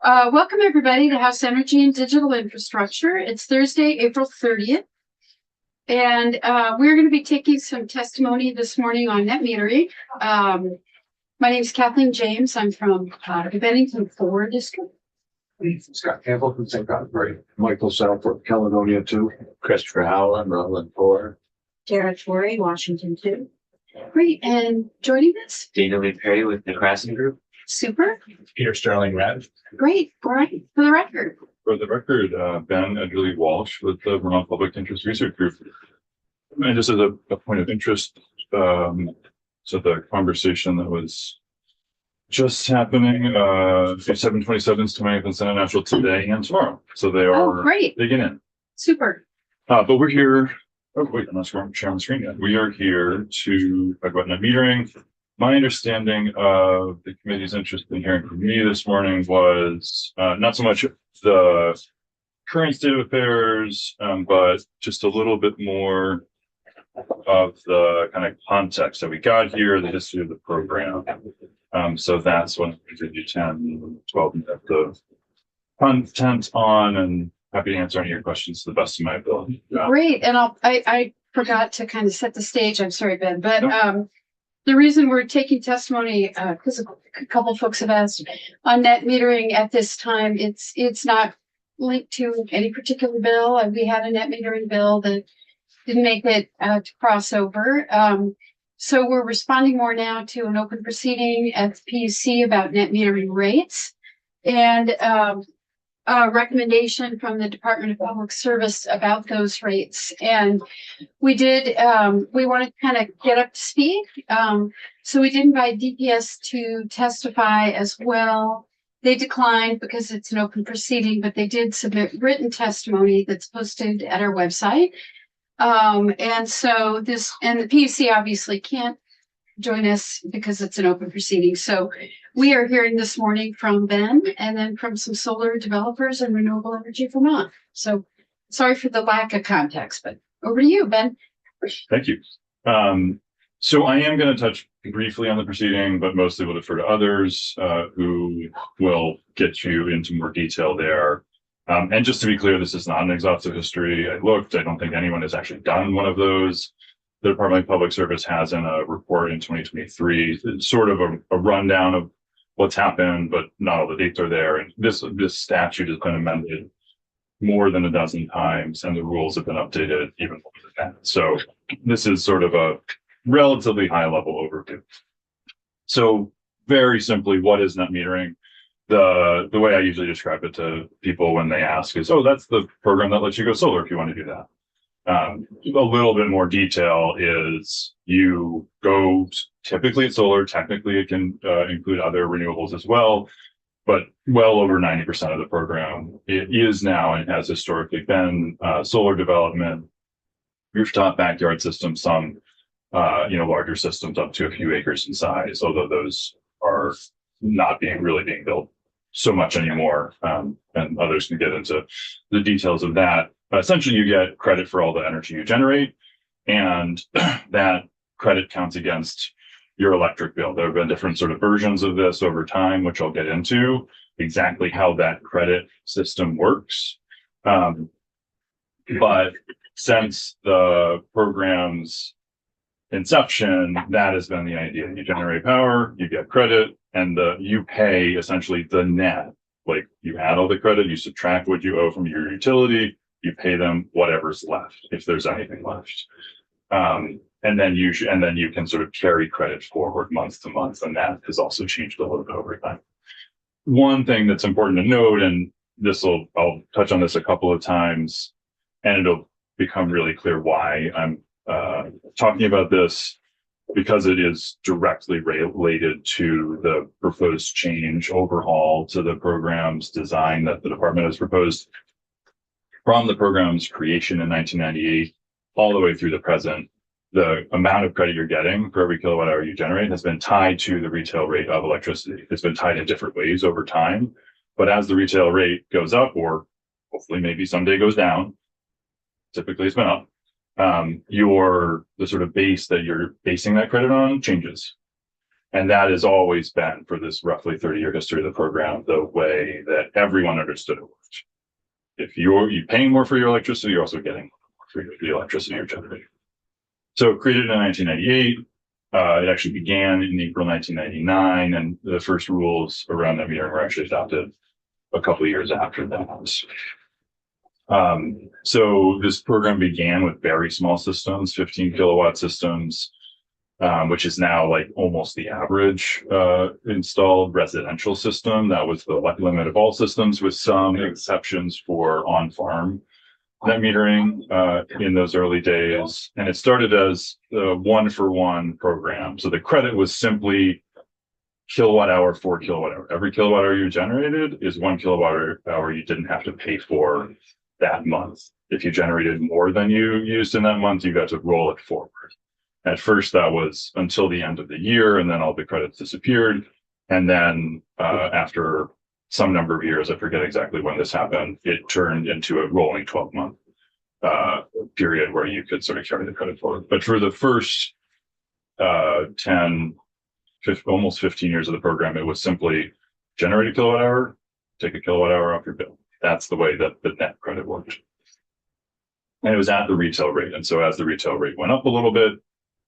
Welcome everybody to House Energy and Digital Infrastructure. It's Thursday, April 30th. And we're going to be taking some testimony this morning on net metering. My name is Kathleen James. I'm from the Bennington 4 district. Scott Campbell from St. Patrick. Michael South from Caledonia 2. Christopher Howland, Rutland 4. Tara Torrey, Washington 2. Great. And joining us? Dana Lee Perry with the Crasson Group. Super. Peter Sterling Red. Great. All right. For the record. For the record, Ben and Julie Walsh with the Vermont Public Interest Research Group. And just as a point of interest, so the conversation that was just happening, 727 is coming up in Senate National today and tomorrow. So they are digging in. Super. But we're here. Oh, wait, I'm not sharing the screen yet. We are here to talk about net metering. My understanding of the committee's interest in hearing from me this morning was not so much the current state of affairs, but just a little bit more of the kind of context that we got here, the history of the program. So that's what I'm going to do 10, 12 minutes of content on, and happy to answer any of your questions to the best of my ability. Great. And I forgot to kind of set the stage. I'm sorry, Ben, but the reason we're taking testimony, because a couple of folks have asked on net metering at this time, it's not linked to any particular bill. We had a net metering bill that didn't make it to cross over. So we're responding more now to an open proceeding at the PUC about net metering rates and a recommendation from the Department of Public Service about those rates. And we wanted to kind of get up to speed. So we did invite DPS to testify as well. They declined because it's an open proceeding, but they did submit written testimony that's posted at our website. And so the PUC obviously can't join us because it's an open proceeding. So we are hearing this morning from Ben and then from some solar developers and Renewable Energy Vermont. So sorry for the lack of context, but over to you, Ben. Thank you. So I am going to touch briefly on the proceeding, but mostly will defer to others who will get you into more detail there. And just to be clear, this is not an exhaustive history. I don't think anyone has actually done one of those. The Department of Public Service has in a report in 2023, sort of a rundown of what's happened, but not all the dates are there. And this statute has been amended more than a dozen times, and the rules have been updated even more than that. So this is sort of a relatively high level overview. So very simply, what is net metering? The way I usually describe it to people when they ask is, oh, that's the program that lets you go solar if you want to do that. A little bit more detail is you go, typically it's solar, technically it can include other renewables as well, but well over 90% of the program it is now and has historically been solar development, rooftop backyard systems, some larger systems up to a few acres in size, although those are not really being built so much anymore, and others can get into the details of that. Essentially, you get credit for all the energy you generate, and that credit counts against your electric bill. There have been different sort of versions of this over time, which I'll get into exactly how that credit system works. But since the program's inception, that has been the idea. You generate power, you get credit, and you pay essentially the net. Like you add all the credit, you subtract what you owe from your utility, you pay them whatever's left, if there's anything left. And then you can sort of carry credit forward month to month, and that has also changed a little bit over time. One thing that's important to note, and I'll touch on this a couple of times, and it'll become really clear why I'm talking about this, because it is directly related to the proposed change overhaul to the program's design that the department has proposed from the program's creation in 1998 all the way through the present. The amount of credit you're getting for every kilowatt hour you generate has been tied to the retail rate of electricity. It's been tied in different ways over time, but as the retail rate goes up, or hopefully maybe someday goes down, typically it's been up, the sort of base that you're basing that credit on changes. And that has always been, for this roughly 30-year history of the program, the way that everyone understood it worked. If you're paying more for your electricity, you're also getting more for the electricity you're generating. So created in 1998, it actually began in April 1999, and the first rules around net metering were actually adopted a couple of years after that. So this program began with very small systems, 15 kilowatt systems, which is now like almost the average installed residential system. That was the limit of all systems, with some exceptions for on-farm net metering in those early days. And it started as a 1-for-1 program. So the credit was simply kilowatt hour for kilowatt hour. Every kilowatt hour you generated is 1 kilowatt hour you didn't have to pay for that month. If you generated more than you used in that month, you got to roll it forward. At first, that was until the end of the year, and then all the credits disappeared. And then after some number of years, I forget exactly when this happened, it turned into a rolling 12-month period where you could sort of carry the credit forward. But for the first 10, almost 15 years of the program, it was simply generate a kilowatt hour, take a kilowatt hour off your bill. That's the way that the net credit worked. And it was at the retail rate. And so as the retail rate went up a little bit,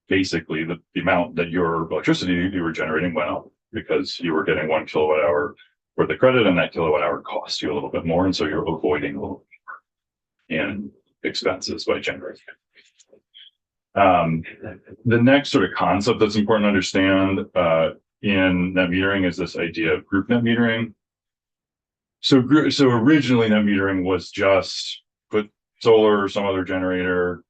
basically the amount that your electricity you were generating went up, because you were getting 1 kilowatt hour for the credit, and that kilowatt hour cost you a little bit more. And so you're avoiding a little more in expenses by generating. The next sort of concept that's important to understand in net metering is this idea of group net metering. So originally net metering was just put solar or some other generator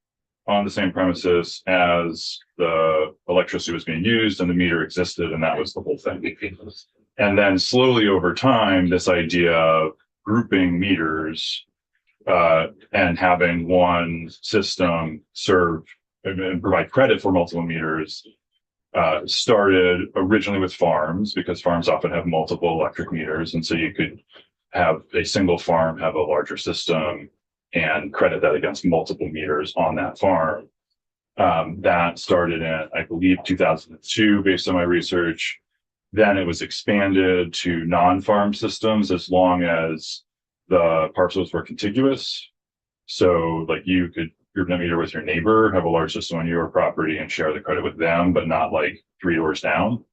on the same premises as the electricity was being used, and the meter existed, and that was the whole thing. And then slowly over time, this idea of grouping meters and having one system serve and provide credit for multiple meters started originally with farms, because farms often have multiple electric meters, and so you could have a single farm have a larger system and credit that against multiple meters on that farm. That started in, I believe, 2002, based on my research. Then it was expanded to non-farm systems as long as the parcels were contiguous. So like you could group net meter with your neighbor, have a large system on your property and share the credit with them, but not like 3 doors down.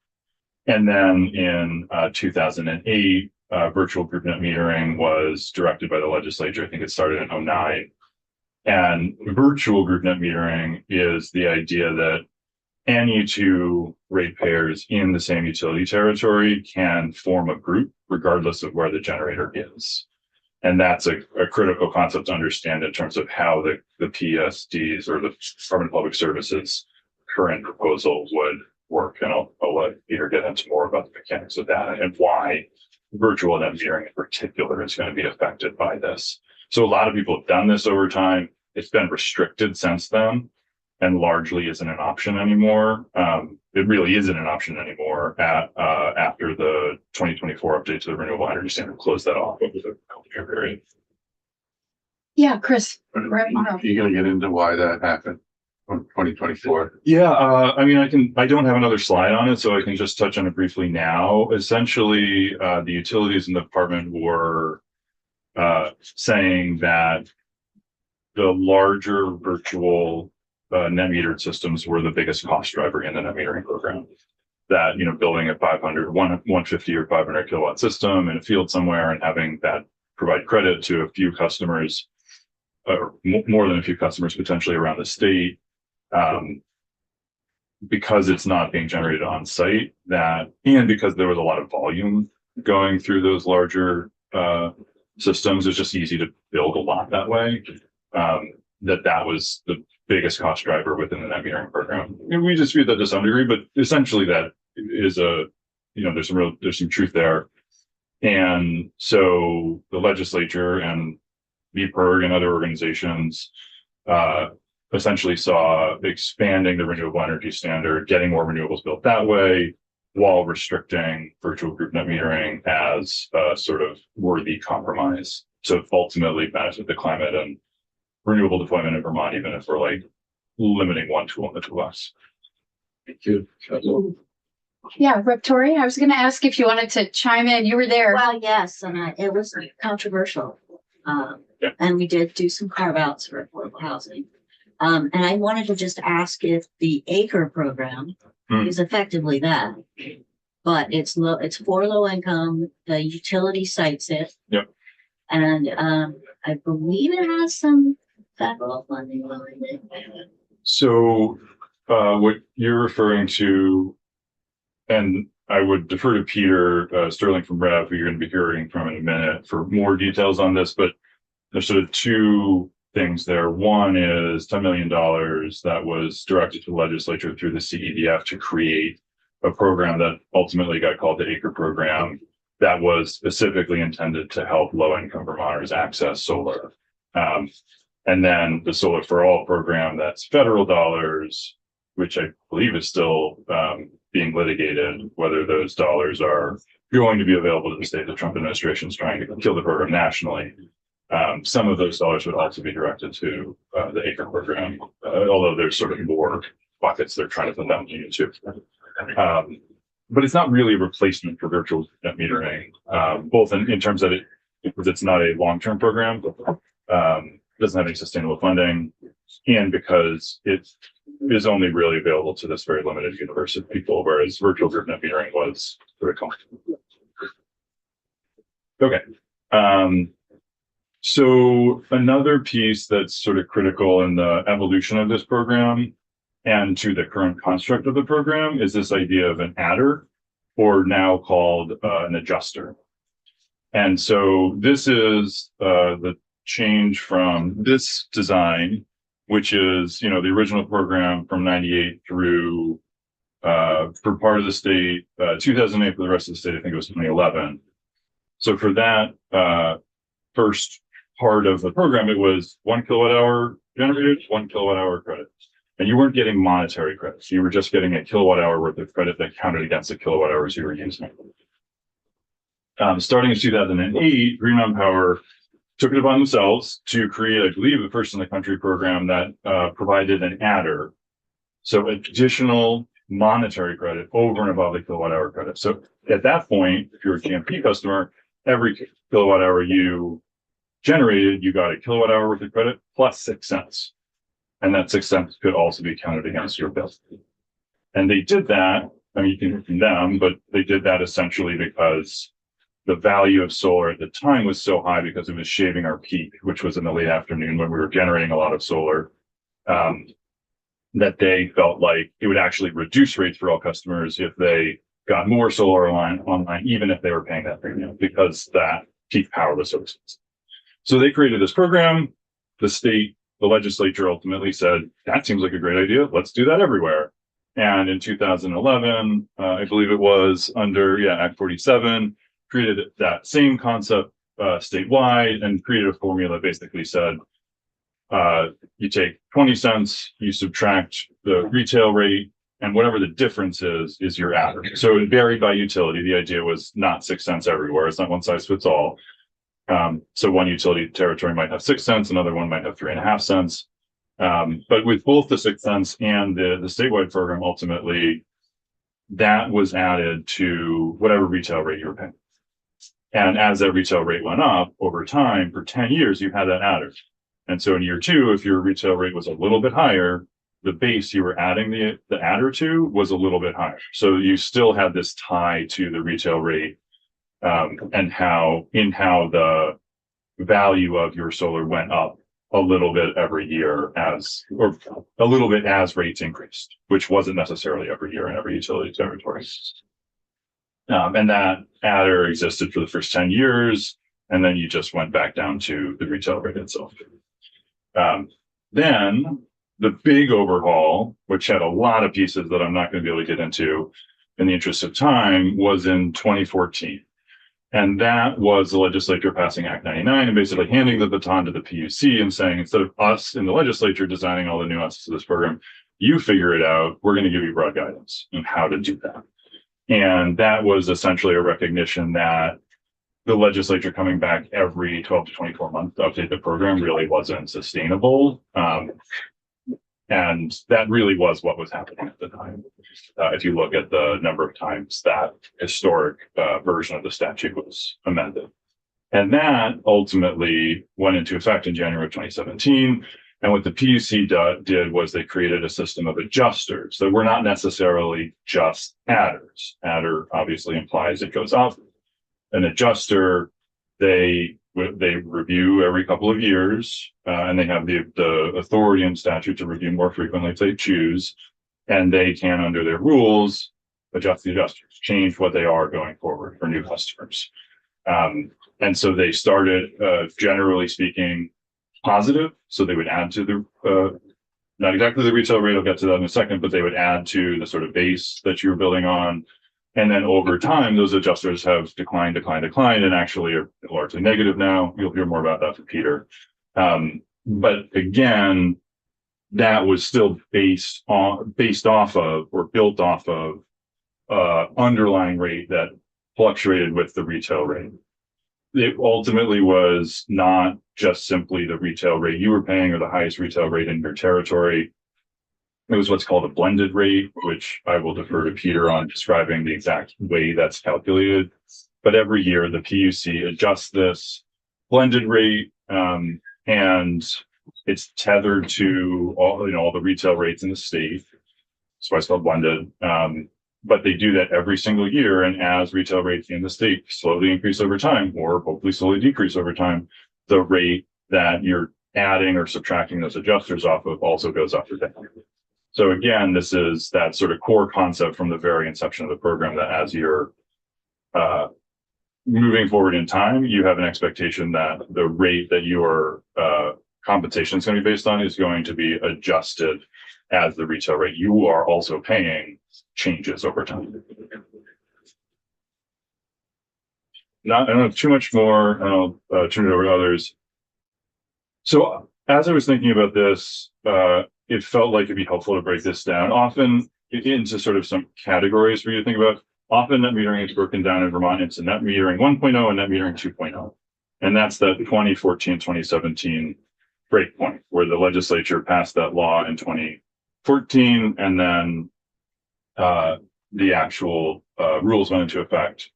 And then in 2008, virtual group net metering was directed by the legislature. I think it started in 2009. And virtual group net metering is the idea that any two ratepayers in the same utility territory can form a group regardless of where the generator is. And that's a critical concept to understand in terms of how the PSDs, or the Department of Public Services, current proposal would work. And I'll let Peter get into more about the mechanics of that and why virtual net metering in particular is going to be affected by this. So a lot of people have done this over time. It's been restricted since then and largely isn't an option anymore. It really isn't an option anymore after the 2024 update to the Renewable Energy Standard closed that off over the period. Yeah, Chris. Right. You're gonna get into why that happened from 2024. Yeah, I mean, I don't have another slide on it, so I can just touch on it briefly now. Essentially, the utilities in the department were saying that the larger virtual net metered systems were the biggest cost driver in the net metering program. That, building a 150 or 500 kilowatt system in a field somewhere and having that provide credit to a few customers, or more than a few customers potentially around the state, because it's not being generated on site, and because there was a lot of volume going through those larger systems, it's just easy to build a lot that way. That was the biggest cost driver within the net metering program. And we dispute that to some degree, but essentially that is there's some truth there. And so the legislature and VPIRG and other organizations essentially saw expanding the renewable energy standard, getting more renewables built that way, while restricting virtual group net metering as a sort of worthy compromise. So ultimately benefit the climate and renewable deployment in Vermont, even if we're like limiting one tool in the toolbox. Thank you. Yeah, Rep. Torrey, I was gonna ask if you wanted to chime in. You were there. Well, yes, and it was controversial. Yeah. And we did do some carve outs for affordable housing. And I wanted to just ask if the ACRE program is effectively that. But it's for low income, the utility cites it. Yep. And I believe it has some federal funding behind it. So, what you're referring to, and I would defer to Peter Sterling from Rev, who you're going to be hearing from in a minute for more details on this, but there's sort of two things there. One is $10 million that was directed to the legislature through the CEDF to create a program that ultimately got called the ACRE program that was specifically intended to help low-income Vermonters access solar. And then the Solar for All program, that's federal dollars, which I believe is still being litigated, whether those dollars are going to be available to the state. The Trump administration is trying to kill the program nationally. Some of those dollars would also be directed to the ACRE program, although there's sort of more buckets they're trying to put that money into. But it's not really a replacement for virtual net metering, both in terms that it's not a long-term program, doesn't have any sustainable funding, and because it is only really available to this very limited universe of people, whereas virtual group net metering was very common. Okay. So another piece that's sort of critical in the evolution of this program and to the current construct of the program is this idea of an adder, or now called an adjuster. And so this is the change from this design, which is, the original program from 98 through for part of the state, 2008 for the rest of the state, I think it was 2011. So for that first part of the program, it was 1 kilowatt hour generated, 1 kilowatt hour credit. And you weren't getting monetary credits. You were just getting a kilowatt hour worth of credit that counted against the kilowatt hours you were using. Starting in 2008, Green Mountain Power took it upon themselves to create, I believe, the first in the country program that provided an adder. So additional monetary credit over and above the kilowatt hour credit. So at that point, if you're a GMP customer, every kilowatt hour you generated, you got a kilowatt hour worth of credit plus 6 cents. And that 6 cents could also be counted against your bill. And they did that. I mean, you can hear from them, but they did that essentially because the value of solar at the time was so high because it was shaving our peak, which was in the late afternoon when we were generating a lot of solar, that they felt like it would actually reduce rates for all customers if they got more solar online, even if they were paying that premium, because that peak power was so expensive. So they created this program. The legislature ultimately said, that seems like a great idea. Let's do that everywhere. And in 2011, I believe it was under Act 47, created that same concept statewide and created a formula that basically said, you take 20 cents, you subtract the retail rate, and whatever the difference is your adder. So it varied by utility. The idea was not 6 cents everywhere. It's not one size fits all. So one utility territory might have 6 cents, another one might have 3.5 cents. But with both the 6 cents and the statewide program, ultimately, that was added to whatever retail rate you were paying. And as that retail rate went up over time, for 10 years, you had that adder. And so in year 2, if your retail rate was a little bit higher, the base you were adding the adder to was a little bit higher. So you still had this tie to the retail rate, and how the value of your solar went up a little bit every year as rates increased, which wasn't necessarily every year in every utility territory. And that adder existed for the first 10 years, and then you just went back down to the retail rate itself. Then the big overhaul, which had a lot of pieces that I'm not going to be able to get into in the interest of time, was in 2014. And that was the legislature passing Act 99 and basically handing the baton to the PUC and saying, instead of us in the legislature designing all the nuances of this program, you figure it out. We're going to give you broad guidance on how to do that. And that was essentially a recognition that the legislature coming back every 12 to 24 months to update the program really wasn't sustainable. And that really was what was happening at the time. If you look at the number of times that historic version of the statute was amended. And that ultimately went into effect in January of 2017. And what the PUC did was they created a system of adjusters that were not necessarily just adders. Adder obviously implies it goes up. An adjuster, they review every couple of years, and they have the authority in statute to review more frequently if they choose, and they can, under their rules, adjust the adjusters, change what they are going forward for new customers. And so they started, generally speaking, positive. So they would add to the, not exactly the retail rate, I'll get to that in a second, but they would add to the sort of base that you were building on. And then over time, those adjusters have declined, and actually are largely negative now. You'll hear more about that from Peter. But again, that was still based off of or built off of underlying rate that fluctuated with the retail rate. It ultimately was not just simply the retail rate you were paying or the highest retail rate in your territory. It was what's called a blended rate, which I will defer to Peter on describing the exact way that's calculated. But every year the PUC adjusts this blended rate, and it's tethered to all the retail rates in the state. That's why it's called blended. But they do that every single year, and as retail rates in the state slowly increase over time, or hopefully slowly decrease over time, the rate that you're adding or subtracting those adjusters off of also goes up or down. So again, this is that sort of core concept from the very inception of the program, that as you're moving forward in time, you have an expectation that the rate that your compensation is going to be based on is going to be adjusted as the retail rate you are also paying changes over time. I don't have too much more, and I'll turn it over to others. So as I was thinking about this, it felt like it'd be helpful to break this down often into sort of some categories for you to think about. Often net metering is broken down in Vermont into net metering 1.0 and net metering 2.0. And that's the 2014, 2017 breakpoint where the legislature passed that law in 2014, and then the actual rules went into effect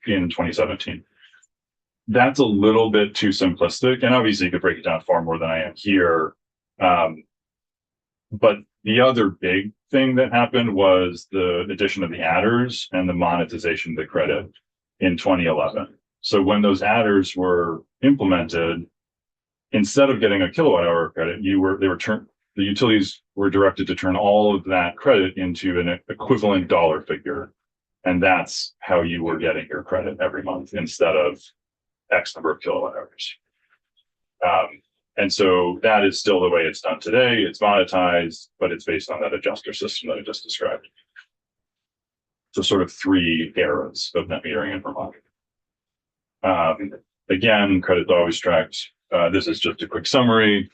in 2017. That's a little bit too simplistic, and obviously you could break it down far more than I am here. But the other big thing that happened was the addition of the adders and the monetization of the credit in 2011. So when those adders were implemented, instead of getting a kilowatt hour credit, the utilities were directed to turn all of that credit into an equivalent dollar figure. And that's how you were getting your credit every month instead of X number of kilowatt hours. And so that is still the way it's done today. It's monetized, but it's based on that adjuster system that I just described. So sort of three eras of net metering in Vermont. Again, credit's always tracked. This is just a quick summary.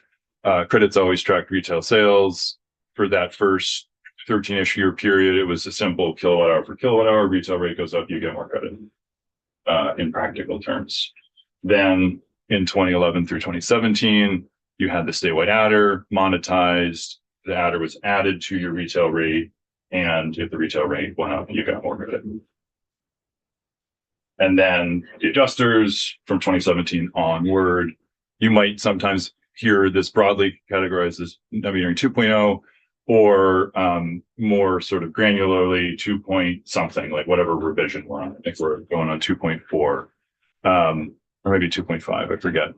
Credit's always tracked retail sales. For that first 13-ish year period, it was a simple kilowatt hour for kilowatt hour. Retail rate goes up, you get more credit in practical terms. Then in 2011 through 2017, you had the statewide adder monetized. The adder was added to your retail rate, and if the retail rate went up, you got more credit. And then the adjusters from 2017 onward, you might sometimes hear this broadly categorized as net metering 2.0, or more sort of granularly 2 point something, like whatever revision we're on. I think we're going on 2.4. Or maybe 2.5, I forget.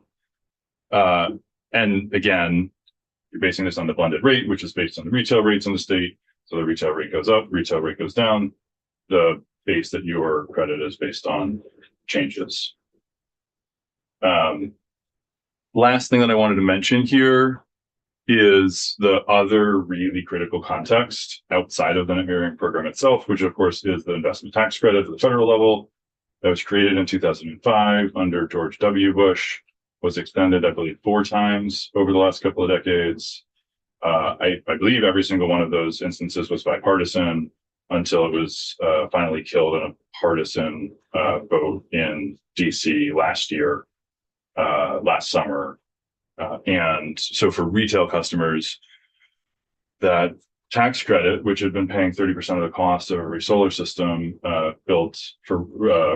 And again, you're basing this on the blended rate, which is based on the retail rates in the state. So the retail rate goes up, retail rate goes down. The base that your credit is based on changes. Last thing that I wanted to mention here is the other really critical context outside of the net metering program itself, which of course is the investment tax credit at the federal level. That was created in 2005 under George W. Bush, was extended, I believe, 4 times over the last couple of decades. I believe every single one of those instances was bipartisan until it was finally killed in a partisan vote in DC last summer. And so for retail customers, that tax credit, which had been paying 30% of the cost of every solar system built for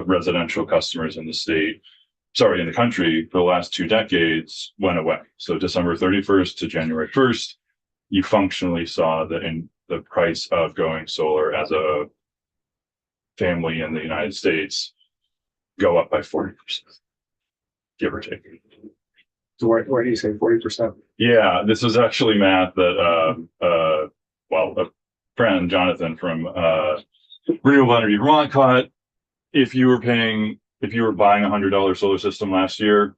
residential customers in the state, sorry, in the country for the last 2 decades, went away. So December 31st to January 1st, you functionally saw that in the price of going solar as a family in the United States go up by 40%, give or take. So why do you say 40%? Yeah, this was actually math that a friend Jonathan from Renewable Energy Vermont caught. If you were buying $100 solar system last year,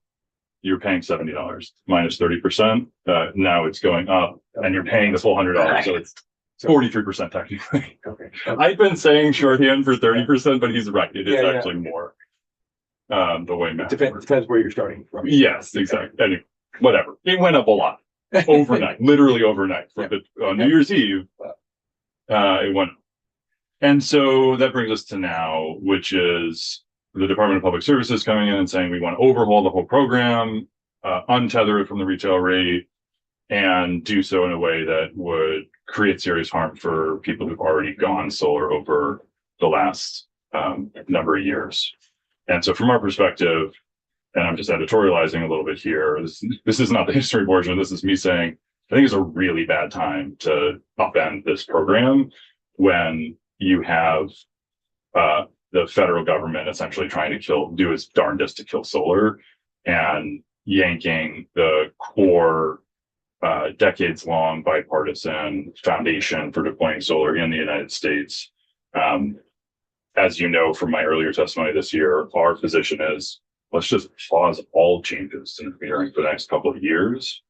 you're paying $70 minus 30%. Now it's going up, and you're paying the full $100, so it's 43% technically. Okay. I've been saying shorthand for 30%, but he's right. It is Yeah. actually more. The way math Depends where you're starting from. Yes, exactly. Anyway, whatever. It went up a lot overnight, literally overnight. On New Year's Eve, it went up. And so that brings us to now, which is the Department of Public Services coming in and saying we want to overhaul the whole program, untether it from the retail rate, and do so in a way that would create serious harm for people who've already gone solar over the last number of years. And so from our perspective, and I'm just editorializing a little bit here, this is not the history portion, this is me saying, I think it's a really bad time to upend this program when you have the federal government essentially trying to do its darndest to kill solar and yanking the core decades-long bipartisan foundation for deploying solar in the United States. As you know from my earlier testimony this year, our position is let's just pause all changes to metering for the next couple of years.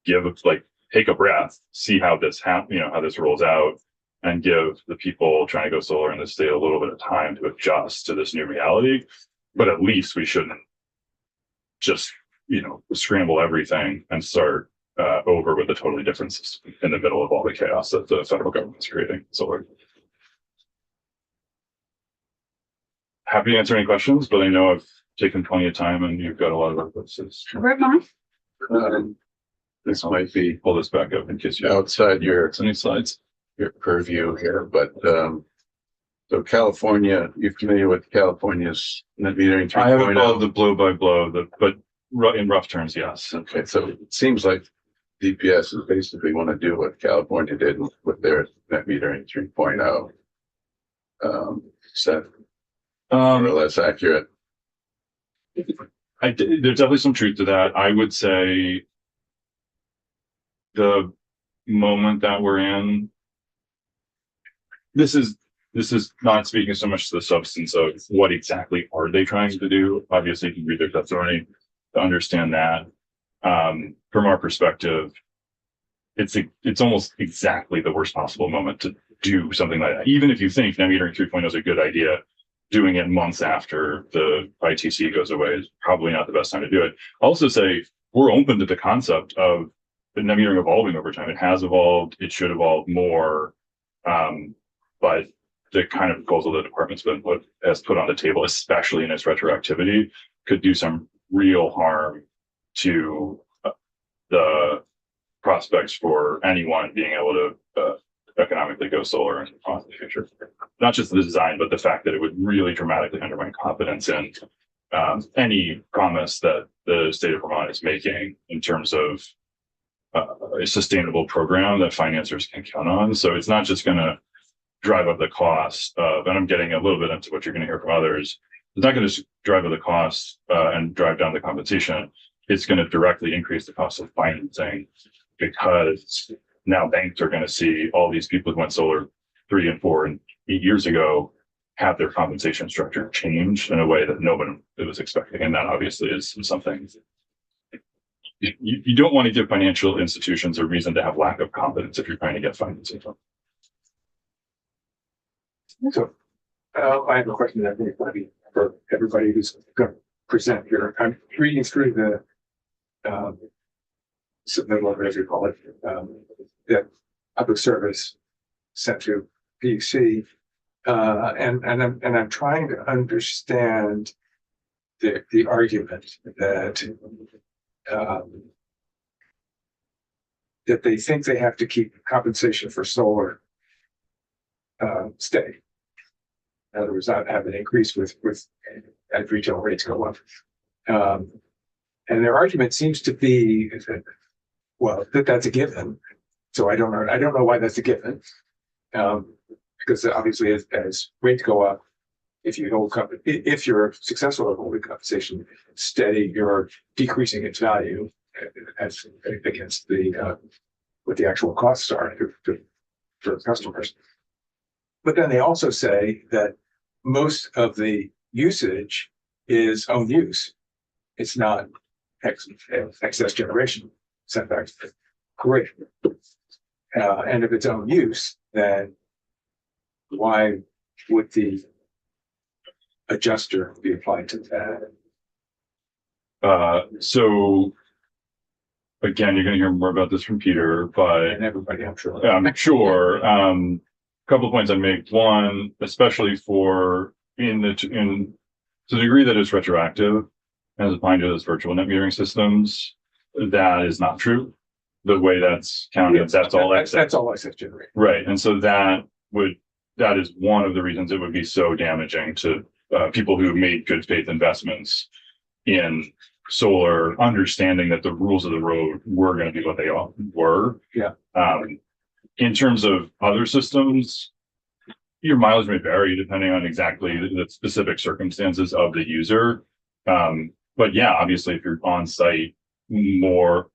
Take a breath, see how this how this rolls out, and give the people trying to go solar in the state a little bit of time to adjust to this new reality. But at least we shouldn't just scramble everything and start over with a totally different system in the middle of all the chaos that the federal government's creating. Solar. Happy to answer any questions, but I know I've taken plenty of time and you've got a lot of other places. This might be Pull this back up in case you outside any slides. your purview here, but so California, you're familiar with California's net metering 3.0? I haven't followed the blow by blow, but in rough terms, yes. Okay, so it seems like DPS is basically want to do what California did with their net metering 3.0. Is that more or less accurate? There's definitely some truth to that. I would say the moment that we're in, this is not speaking so much to the substance of what exactly are they trying to do. Obviously, you can read their testimony to understand that. From our perspective, it's almost exactly the worst possible moment to do something like that. Even if you think net metering 3.0 is a good idea, doing it months after the ITC goes away is probably not the best time to do it. I'll also say we're open to the concept of the net metering evolving over time. It has evolved. It should evolve more. But the kind of proposal the department's has put on the table, especially in its retroactivity, could do some real harm to the prospects for anyone being able to economically go solar in the future. Not just the design, but the fact that it would really dramatically undermine confidence in any promise that the state of Vermont is making in terms of a sustainable program that financiers can count on. So it's not just going to drive up the cost of, and I'm getting a little bit into what you're going to hear from others. It's not going to drive up the cost and drive down the compensation. It's going to directly increase the cost of financing because now banks are going to see all these people who went solar 3 and 4 and 8 years ago have their compensation structure change in a way that nobody was expecting. And that obviously is something you don't want to give financial institutions a reason to have lack of confidence if you're trying to get financing from. So I have a question that I think might be for everybody who's going to present here. I'm reading through the submittal, whatever you call it, the public service sent to PUC, and I'm trying to understand the argument that that they think they have to keep compensation for solar steady. In other words, not have an increase with as retail rates go up. And their argument seems to be that, well, that's a given. So I don't know why that's a given. Because obviously as rates go up, if you're successful at holding compensation steady, you're decreasing its value as against what the actual costs are for customers. But then they also say that most of the usage is own use. It's not excess generation setbacks. Great. And if it's own use, then why would the adjuster be applied to that? So again, you're going to hear more about this from Peter, but And everybody, I'm sure. I'm sure. Couple of points I make. One, especially to the degree that it's retroactive as applied to those virtual net metering systems, that is not true. The way that's counted, that's all excess. That's all excess generation. Right, and so that is one of the reasons it would be so damaging to people who made good faith investments in solar, understanding that the rules of the road were going to be what they all were. Yeah. In terms of other systems, your mileage may vary depending on exactly the specific circumstances of the user. But yeah, obviously, if you're on site, more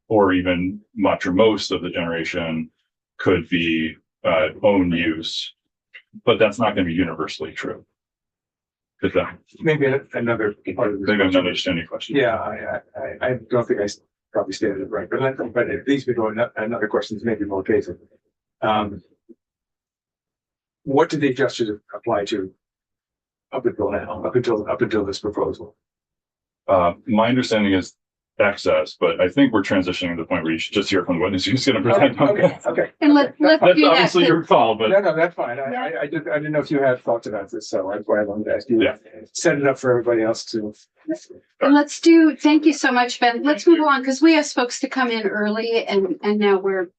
or even much or most of the generation could be own use, but that's not going to be universally true. Maybe another part of this. Maybe I'm not understanding your question. Yeah, I don't think I probably stated it right, but it leads me to another question that's maybe more basic. What did the adjusters apply to up until now, up until this proposal? My understanding is excess, but I think we're transitioning to the point where you should just hear from the witness who's going to present. Okay. And let's That's do that. obviously your call, but No, that's fine. Yeah. I didn't know if you had thoughts about this, so that's why I wanted to ask you. Yeah. Set it up for everybody else to. And thank you so much, Ben. Let's move on because we have folks to come in early and now we're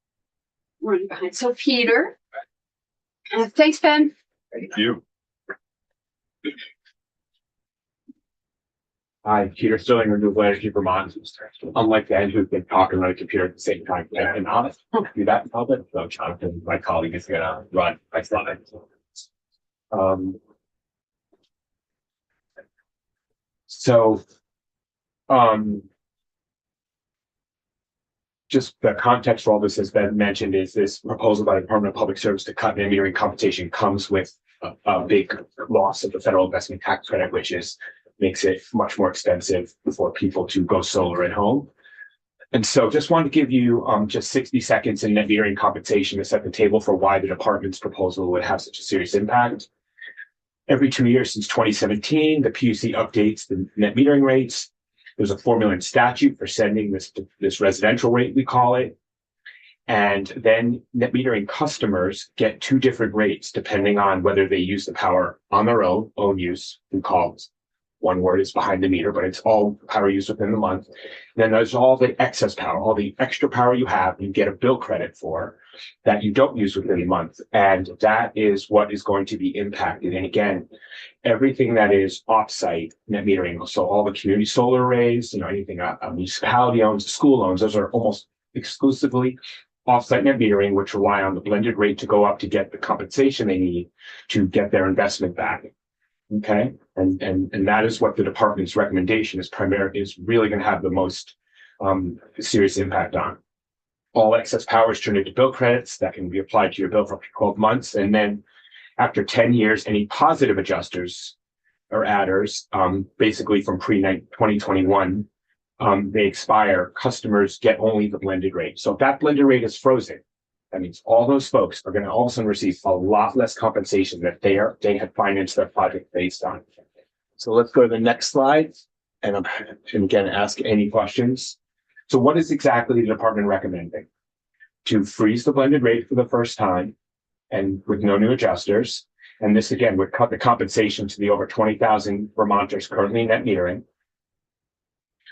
running behind. So Peter. Thanks, Ben. you. Hi, Peter Sterling, Renewable Energy Vermont. Unlike Ben, who's been talking on a computer at the same time, and honest, do that in public. So Jonathan, my colleague, is gonna run my slides. Just the context for all this has been mentioned is this proposal by the Department of Public Service to cut net metering computation comes with a big loss of the federal investment tax credit, which makes it much more expensive for people to go solar at home. And so just wanted to give you just 60 seconds in net metering compensation to set the table for why the department's proposal would have such a serious impact. Every 2 years since 2017, the PUC updates the net metering rates. There's a formula in statute for setting this residential rate, we call it. And then net metering customers get 2 different rates depending on whether they use the power on their own use, we call it. One word is behind the meter, but it's all power used within the month. Then there's all the excess power, all the extra power you have, you get a bill credit for that you don't use within the month. And that is what is going to be impacted. And again, everything that is offsite net metering, so all the community solar arrays, anything a municipality owns, a school owns, those are almost exclusively offsite net metering, which rely on the blended rate to go up to get the compensation they need to get their investment back. Okay, and that is what the department's recommendation is really going to have the most serious impact on. All excess power is turned into bill credits that can be applied to your bill for up to 12 months. And then after 10 years, any positive adjusters or adders, basically from pre-2021, they expire. Customers get only the blended rate. So if that blended rate is frozen, that means all those folks are going to all of a sudden receive a lot less compensation that they had financed their project based on. So let's go to the next slide. And again, ask any questions. So what is exactly the department recommending? To freeze the blended rate for the first time and with no new adjusters. And this again would cut the compensation to the over 20,000 Vermonters currently net metering.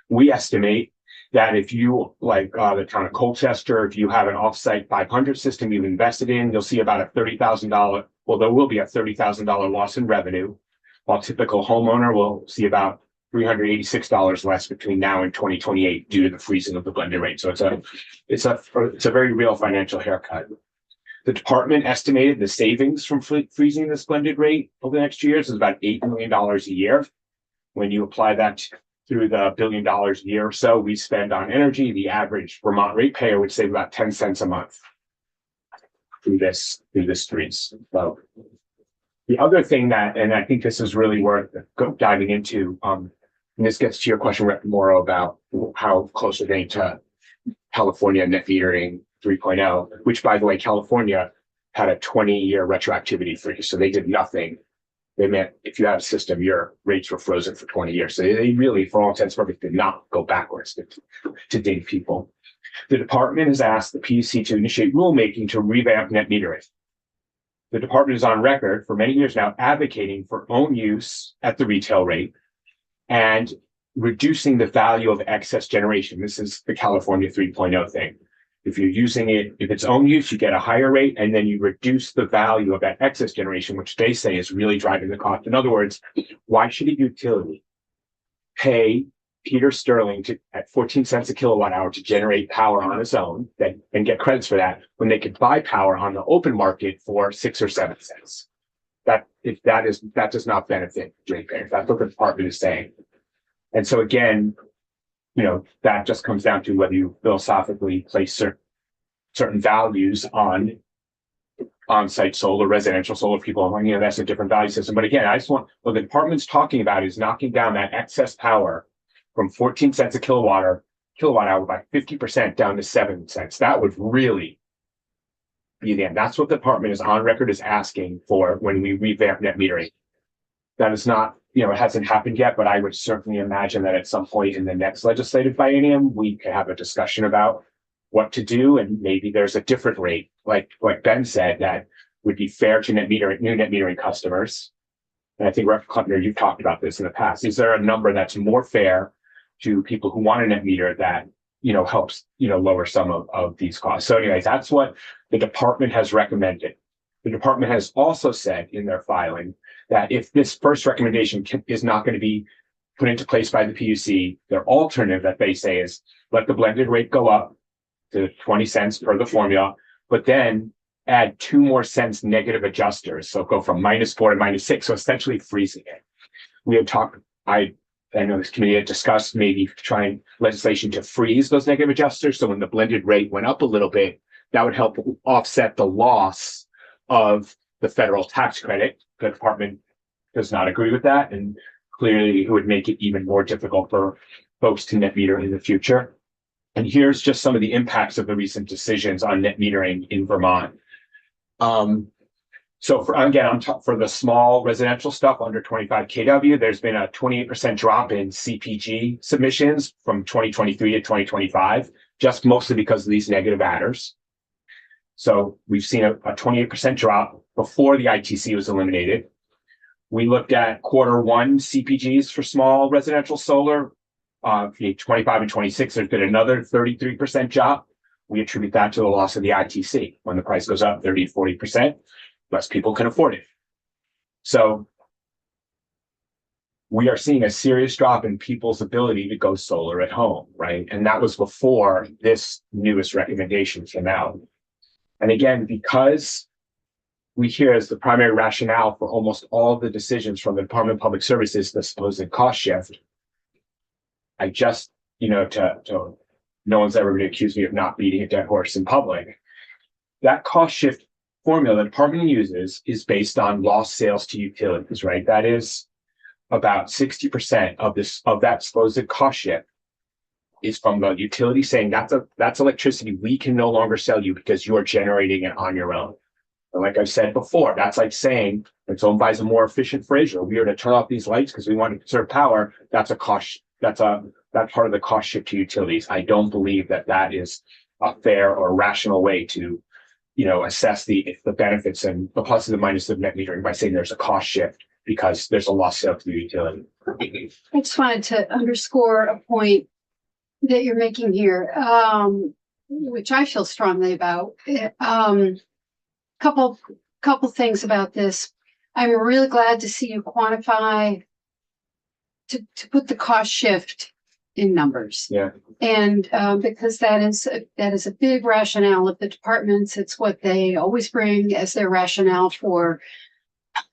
We estimate that if you, like the town of Colchester, if you have an offsite 500 system you've invested in, you'll see about a $30,000, well, there will be a $30,000 loss in revenue, while typical homeowner will see about $386 less between now and 2028 due to the freezing of the blended rate. So it's a very real financial haircut. The department estimated the savings from freezing this blended rate over the next 2 years is about $8 million a year. When you apply that through the $1 billion a year or so we spend on energy, the average Vermont ratepayer would save about 10 cents a month through this freeze. So the other thing that, and I think this is really worth diving into, and this gets to your question, Rep. Morrow, about how close are they to California net metering 3.0, which, by the way, California had a 20-year retroactivity freeze, so they did nothing. They meant if you had a system, your rates were frozen for 20 years. So they really, for all intents and purposes, did not go backwards to date people. The department has asked the PUC to initiate rulemaking to revamp net metering. The department is on record for many years now advocating for own use at the retail rate and reducing the value of excess generation. This is the California 3.0 thing. If you're using it, if it's own use, you get a higher rate, and then you reduce the value of that excess generation, which they say is really driving the cost. In other words, why should a utility pay Peter Sterling at 14 cents a kilowatt hour to generate power on its own and get credits for that when they could buy power on the open market for 6 or 7 cents? That does not benefit ratepayers. That's what the department is saying. And so again, that just comes down to whether you philosophically place certain values on on-site solar, residential solar. People, that's a different value system. But again, what the department's talking about is knocking down that excess power from 14 cents a kilowatt hour by 50% down to 7 cents. That would really be the end. That's what the department is on record as asking for when we revamp net metering. That is not, it hasn't happened yet, but I would certainly imagine that at some point in the next legislative biennium, we could have a discussion about what to do. And maybe there's a different rate, like Ben said, that would be fair to new net metering customers. And I think, Rep. Klempner, you've talked about this in the past. Is there a number that's more fair to people who want a net meter that, helps, lower some of these costs? So anyways, that's what the department has recommended. The department has also said in their filing that if this first recommendation is not going to be put into place by the PUC, their alternative that they say is let the blended rate go up to 20 cents per the formula, but then add 2 more cents negative adjusters. So go from -4 to -6. So essentially freezing it. We had talked, I know this committee had discussed maybe trying legislation to freeze those negative adjusters. So when the blended rate went up a little bit, that would help offset the loss of the federal tax credit. The department does not agree with that. And clearly it would make it even more difficult for folks to net meter in the future. And here's just some of the impacts of the recent decisions on net metering in Vermont. So for the small residential stuff under 25 kW, there's been a 28% drop in CPG submissions from 2023 to 2025, just mostly because of these negative adders. So we've seen a 28% drop before the ITC was eliminated. We looked at Q1 CPGs for small residential solar, 25 and 26. There's been another 33% drop. We attribute that to the loss of the ITC. When the price goes up 30 to 40%, less people can afford it. So we are seeing a serious drop in people's ability to go solar at home, right? And that was before this newest recommendation came out. And again, because we hear as the primary rationale for almost all the decisions from the Department of Public Services, the supposed cost shift, I just, no one's ever going to accuse me of not beating a dead horse in public. That cost shift formula the department uses is based on lost sales to utilities, right? That is about 60% of that supposed cost shift is from the utility saying that's electricity we can no longer sell you because you are generating it on your own. And like I've said before, that's like saying when someone buys a more efficient fridge or we are to turn off these lights because we want to conserve power, that's part of the cost shift to utilities. I don't believe that is a fair or rational way to, assess the benefits and the pluses and minuses of net metering by saying there's a cost shift because there's a lost sale to the utility. I just wanted to underscore a point that you're making here, which I feel strongly about. Couple things about this. I'm really glad to see you quantify to put the cost shift in numbers. Yeah. And because that is a big rationale of the departments. It's what they always bring as their rationale for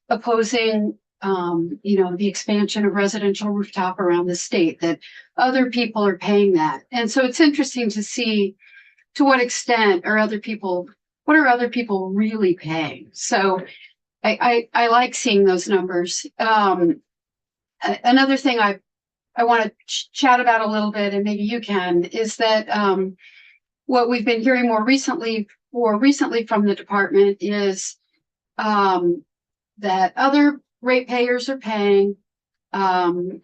opposing the expansion of residential rooftop around the state, that other people are paying that. And so it's interesting to see to what extent what are other people really paying? So I like seeing those numbers. Another thing I want to chat about a little bit, and maybe you can, is that what we've been hearing more recently from the department is that other ratepayers are paying, so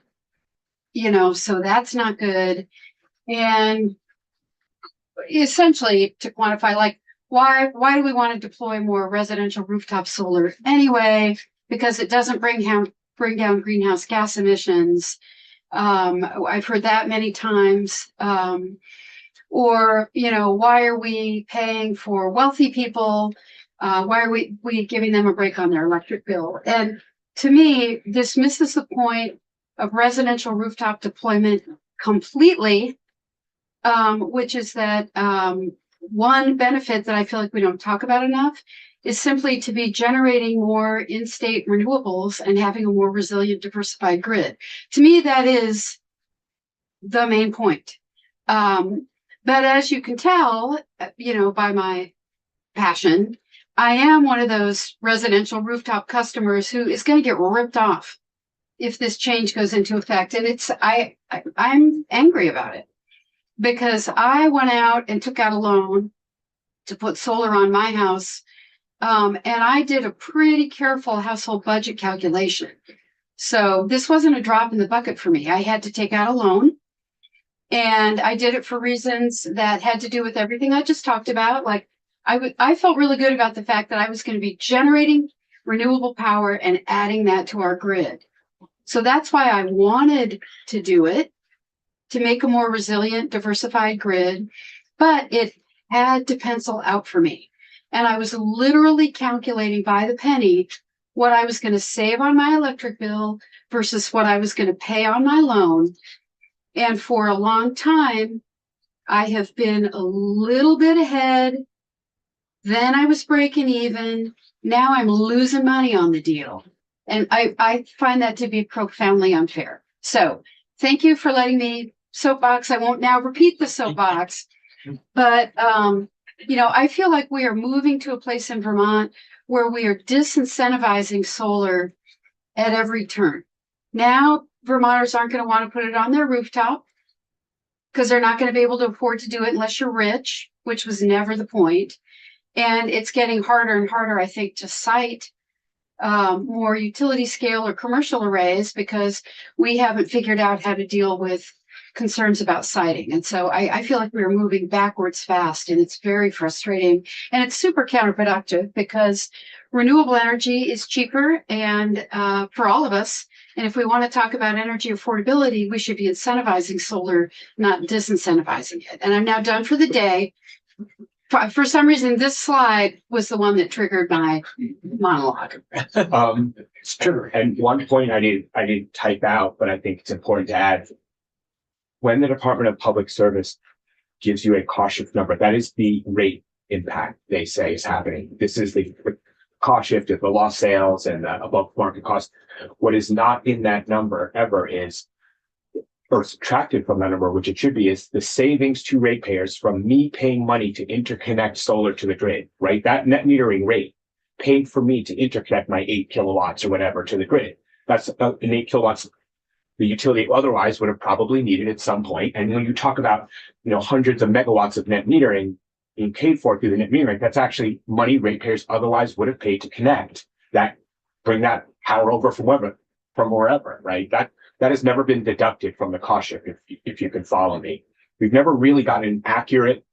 that's not good. And essentially, to quantify, like, why do we want to deploy more residential rooftop solar anyway? Because it doesn't bring down greenhouse gas emissions. I've heard that many times. Or, why are we paying for wealthy people? Why are we giving them a break on their electric bill? And to me, this misses the point of residential rooftop deployment completely, which is that one benefit that I feel like we don't talk about enough is simply to be generating more in-state renewables and having a more resilient, diversified grid. To me, that is the main point. But as you can tell, by my passion, I am one of those residential rooftop customers who is going to get ripped off if this change goes into effect. And I'm angry about it because I went out and took out a loan to put solar on my house. And I did a pretty careful household budget calculation. So this wasn't a drop in the bucket for me. I had to take out a loan. And I did it for reasons that had to do with everything I just talked about. Like I felt really good about the fact that I was going to be generating renewable power and adding that to our grid. So that's why I wanted to do it, to make a more resilient, diversified grid. But it had to pencil out for me. And I was literally calculating by the penny what I was going to save on my electric bill versus what I was going to pay on my loan. And for a long time, I have been a little bit ahead. Then I was breaking even. Now I'm losing money on the deal. And I find that to be profoundly unfair. So thank you for letting me soapbox. I won't now repeat the soapbox. But, I feel like we are moving to a place in Vermont where we are disincentivizing solar at every turn. Now, Vermonters aren't going to want to put it on their rooftop because they're not going to be able to afford to do it unless you're rich, which was never the point. And it's getting harder and harder, I think, to site more utility scale or commercial arrays because we haven't figured out how to deal with concerns about siting. And so I feel like we're moving backwards fast, and it's very frustrating. And it's super counterproductive because renewable energy is cheaper and for all of us. And if we want to talk about energy affordability, we should be incentivizing solar, not disincentivizing it. And I'm now done for the day. For some reason, this slide was the one that triggered my monologue. It's true. And one point I did type out, but I think it's important to add. When the Department of Public Service gives you a cost shift number, that is the rate impact they say is happening. This is the cost shift of the lost sales and the above market cost. What is not in that number ever is, or subtracted from that number, which it should be, is the savings to ratepayers from me paying money to interconnect solar to the grid, right? That net metering rate paid for me to interconnect my 8 kilowatts or whatever to the grid. That's an 8 kilowatts the utility otherwise would have probably needed at some point. And when you talk about, hundreds of megawatts of net metering being paid for through the net metering, that's actually money ratepayers otherwise would have paid to connect that, bring that power over from wherever, right? That has never been deducted from the cost shift, if you can follow me. We've never really gotten an accurate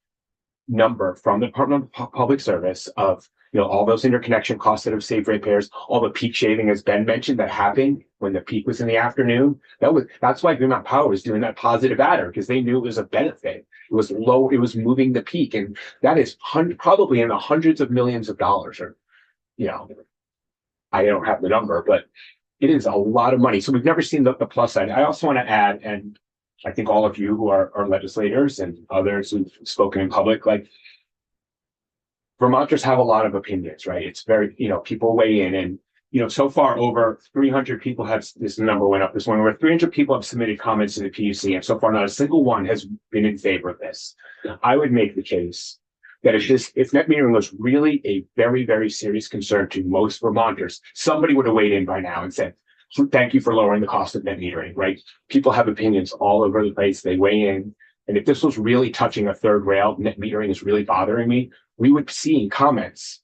number from the Department of Public Service of, all those interconnection costs that have saved ratepayers, all the peak shaving, as Ben mentioned, that happened when the peak was in the afternoon. That's why Vermont Power was doing that positive adder, because they knew it was a benefit. It was low, it was moving the peak, and that is probably in the hundreds of millions of dollars, or, you know, I don't have the number, but it is a lot of money. So we've never seen the plus side. I also want to add, and I think all of you who are legislators and others who've spoken in public, like, Vermonters have a lot of opinions, right? It's very, people weigh in, and, so far over 300 people have, this number went up this morning, where 300 people have submitted comments to the PUC, and so far not a single one has been in favor of this. I would make the case that if net metering was really a very, very serious concern to most Vermonters, somebody would have weighed in by now and said, thank you for lowering the cost of net metering, right? People have opinions all over the place. They weigh in. And if this was really touching a third rail, net metering is really bothering me, we would see comments.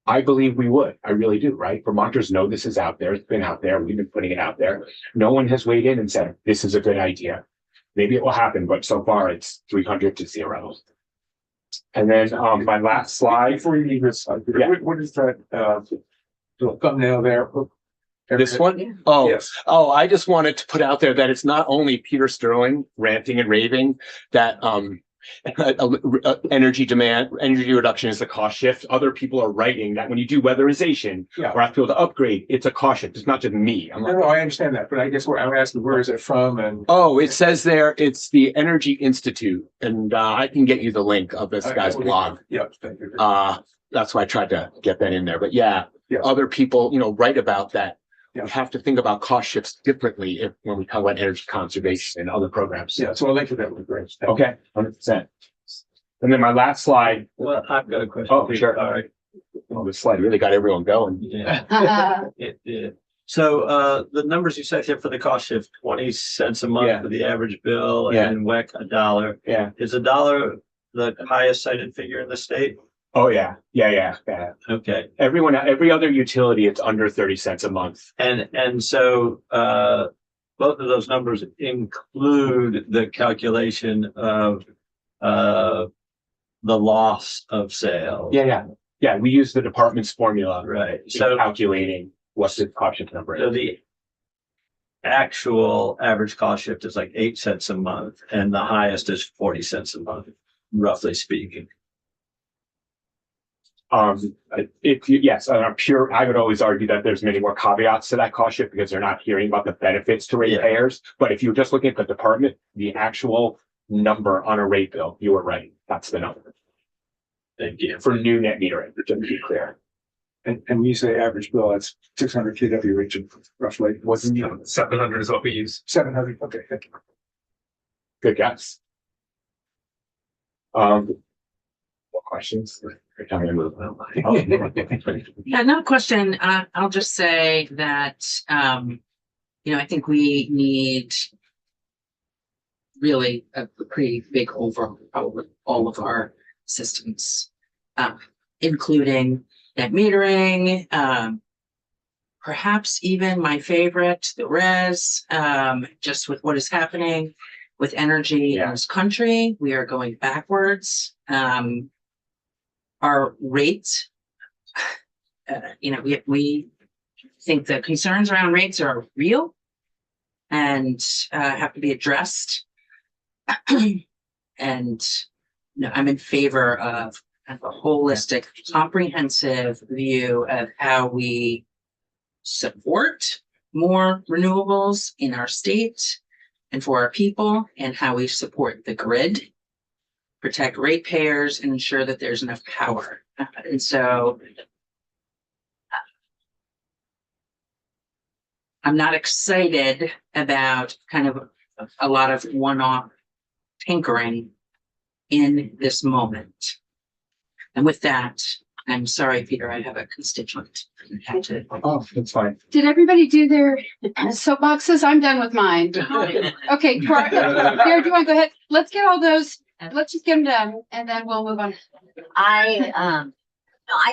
I believe we would. I really do, right? Vermonters know this is out there. It's been out there. We've been putting it out there. No one has weighed in and said, this is a good idea. Maybe it will happen, but so far it's 300 to 0. And then my last slide. Before you leave this, what is that, the thumbnail there? This one? Oh, Yes. oh, I just wanted to put out there that it's not only Peter Sterling ranting and raving that energy reduction is a cost shift. Other people are writing that when you do weatherization or ask people to upgrade, it's a cost shift. It's not just me. I'm like, No, I understand that, but I guess I'm asking, where is it from? And oh, it says there, it's the Energy Institute, and I can get you the link of this guy's blog. Yeah, thank you. That's why I tried to get that in there. But yeah, other people, write about that. Yeah. We have to think about cost shifts differently when we talk about energy conservation and other programs. Yeah, so I like that would be great. Okay, 100%. And then my last slide. Well, I've got a question. Oh, sure. All right. Well, this slide really got everyone going. Yeah, it did. So, the numbers you said here for the cost shift, 20 cents a month Yeah. for the average bill, Yeah. and WEC $1. Yeah. Is $1 the highest cited figure in the state? Oh, yeah. Yeah. Okay. Every other utility, it's under 30 cents a month. And so, both of those numbers include the calculation of, the loss of sales. Yeah. We use the department's formula. Right. So calculating what the cost shift number So is. the actual average cost shift is like 8 cents a month, and the highest is 40 cents a month, roughly speaking. Yes, I would always argue that there's many more caveats to that cost shift because they're not hearing about the benefits to ratepayers. But if you're just looking at the department, the actual number on a rate bill, you were right. That's the number. Thank you. For new net metering, to be clear. And when you say average bill, that's 600 kW region, roughly. Wasn't 700 is what we use. 700, okay, thank you. good guess. What questions? Tell me a little bit. Yeah, no question. I'll just say that, I think we need really a pretty big overhaul of all of our systems, including net metering, perhaps even my favorite, the res, just with what is happening with energy in this country. We are going backwards. Our rates, we think the concerns around rates are real and have to be addressed. And I'm in favor of a holistic, comprehensive view of how we support more renewables in our state and for our people, and how we support the grid, protect ratepayers, and ensure that there's enough power. And so I'm not excited about kind of a lot of one-off tinkering in this moment. And with that, I'm sorry, Peter, I have a constituent. Oh, that's fine. Did everybody do their soapboxes? I'm done with mine. Okay, Claire, do you want to go ahead? Let's get all those, let's just get them done and then we'll move on. I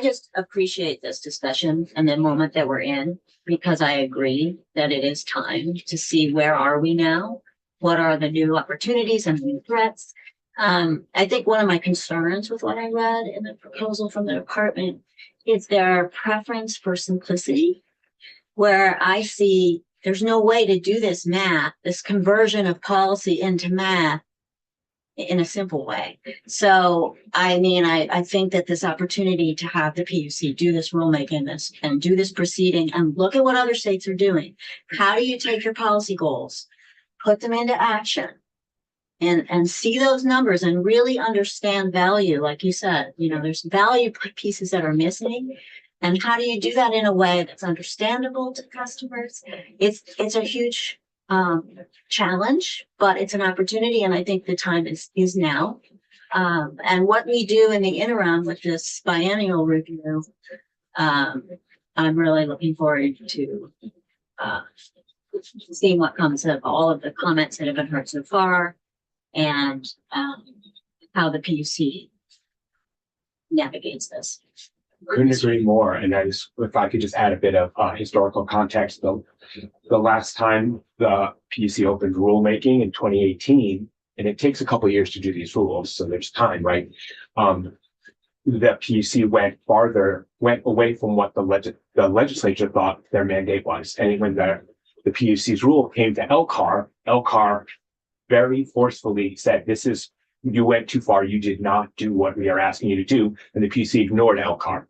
just appreciate this discussion and the moment that we're in, because I agree that it is time to see where are we now? What are the new opportunities and new threats? I think one of my concerns with what I read in the proposal from the department is their preference for simplicity. where I see there's no way to do this math, this conversion of policy into math in a simple way. So, I mean, I think that this opportunity to have the PUC do this rulemaking and do this proceeding and look at what other states are doing. How do you take your policy goals, put them into action, and see those numbers and really understand value? Like you said, you know, there's value pieces that are missing. And how do you do that in a way that's understandable to customers? It's a huge challenge, but it's an opportunity, and I think the time is now. And what we do in the interim with this biennial review, I'm really looking forward to seeing what comes of all of the comments that have been heard so far, and how the PUC navigates this. Couldn't agree more. And that is, if I could just add a bit of historical context, the last time the PUC opened rulemaking in 2018, and it takes a couple of years to do these rules, so there's time, right? The PUC went away from what the legislature thought their mandate was. And when the PUC's rule came to LCAR very forcefully said, you went too far. You did not do what we are asking you to do. And the PUC ignored LCAR.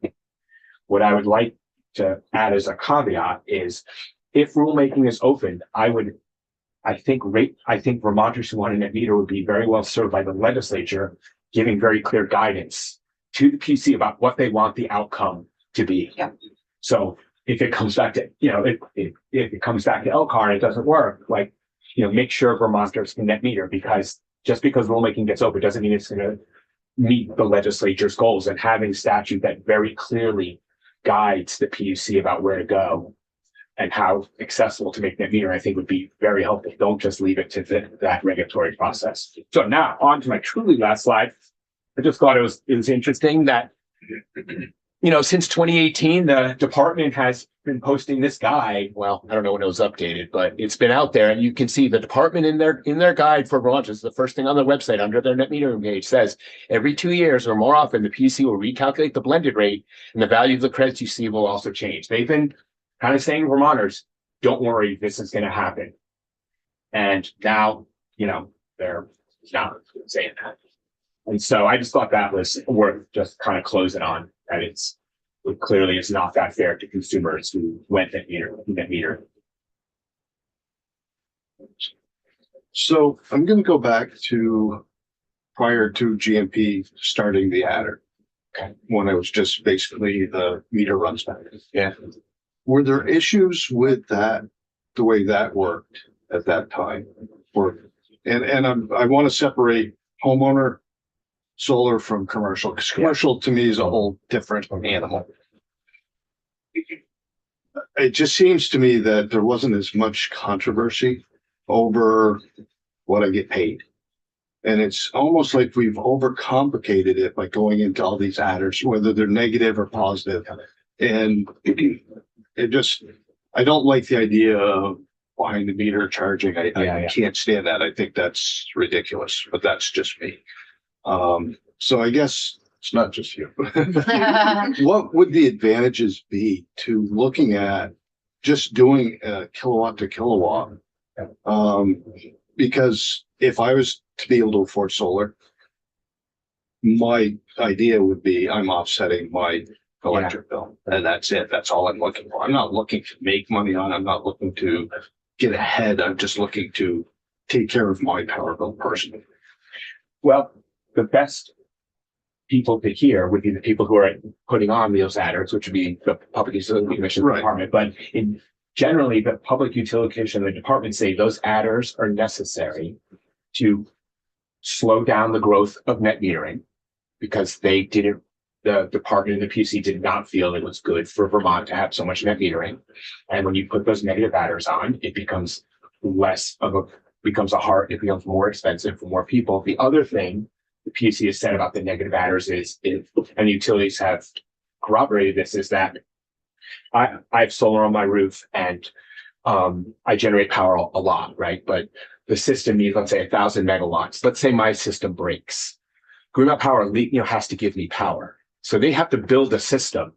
What I would like to add as a caveat is, if rulemaking is open, I think Vermonters who want a net meter would be very well served by the legislature giving very clear guidance to the PUC about what they want the outcome to be. Yeah. So if it comes back to, if it comes back to LCAR and it doesn't work, make sure Vermonters can net meter, because just because rulemaking gets open doesn't mean it's going to meet the legislature's goals. And having statute that very clearly guides the PUC about where to go and how accessible to make net meter, I think would be very helpful. Don't just leave it to that regulatory process. So now on to my truly last slide. I just thought it was interesting that, since 2018, the department has been posting this guide. Well, I don't know when it was updated, but it's been out there, and you can see the department in their guide for Vermonters. The first thing on their website under their net metering page says, every 2 years or more often, the PUC will recalculate the blended rate, and the value of the credits you see will also change. They've been kind of saying, Vermonters, don't worry, this is going to happen. And now, they're not saying that. And so I just thought that was worth just kind of closing on. That it clearly is not that fair to consumers who went net meter. So I'm going to go back to prior to GMP starting the adder. Okay. When it was just basically the meter runs back. Yeah. Were there issues with that, the way that worked at that time? I want to separate homeowner solar from commercial, because commercial to me is a whole different animal. It just seems to me that there wasn't as much controversy over what I get paid. And it's almost like we've overcomplicated it by going into all these adders, whether they're negative or positive. And I don't like the idea of behind the meter charging. I can't stand that. I think that's ridiculous, but that's just me. So I guess it's not just you. What would the advantages be to looking at just doing kilowatt to kilowatt? Because if I was to be able to afford solar, my idea would be I'm offsetting my electric bill, and that's it. That's all I'm looking for. I'm not looking to make money on it. I'm not looking to get ahead. I'm just looking to take care of my power bill personally. Well, the best people to hear would be the people who are putting on those adders, which would be the Public Utility Commission department. But generally, the Public Utility Commission and the department say those adders are necessary to slow down the growth of net metering, because the department and the PUC did not feel it was good for Vermont to have so much net metering. And when you put those negative adders on, it becomes more expensive for more people. The other thing the PUC has said about the negative adders is, and utilities have corroborated this, is that I have solar on my roof and I generate power a lot, right? But the system needs, let's say, 1,000 megawatts. Let's say my system breaks. Green Mountain Power has to give me power. So they have to build a system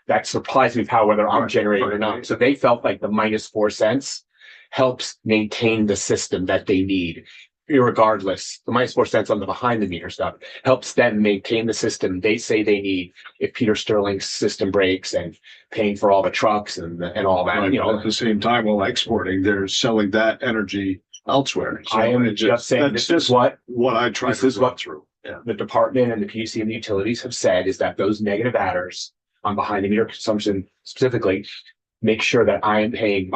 that supplies me power whether I'm generating or not. So they felt like the -4 cents helps maintain the system that they need. Irregardless, the -4 cents on the behind the meter stuff helps them maintain the system they say they need if Peter Sterling's system breaks, and paying for all the trucks and all that, Right, you but know. at the same time, while exporting, they're selling that energy elsewhere. So I am it just saying, that's this is what what I try this to is run what- through. Yeah. the department and the PUC and the utilities have said, is that those negative adders on behind the meter consumption specifically make sure that I am paying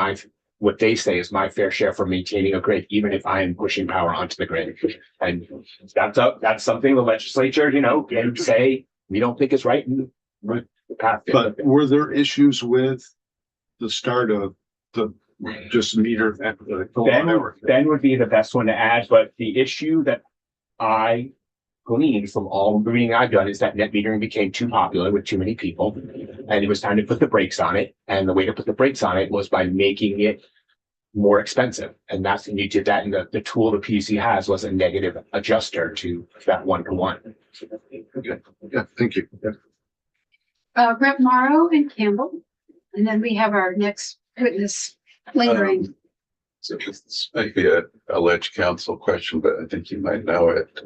what they say is my fair share for maintaining a grid, even if I am pushing power onto the grid. And that's something the legislature, you know, can say, we don't think is right. And the path. But were there issues with the start of the just meter? Ben would be the best one to add, but the issue that I gleaned from all the reading I've done is that net metering became too popular with too many people, and it was time to put the brakes on it. And the way to put the brakes on it was by making it more expensive. And that's when you did that. And the tool the PUC has was a negative adjuster to that 1-to-1. Yeah, thank you. Rep Morrow and Campbell. And then we have our next witness lingering. So this might be a alleged council question, but I think you might know it.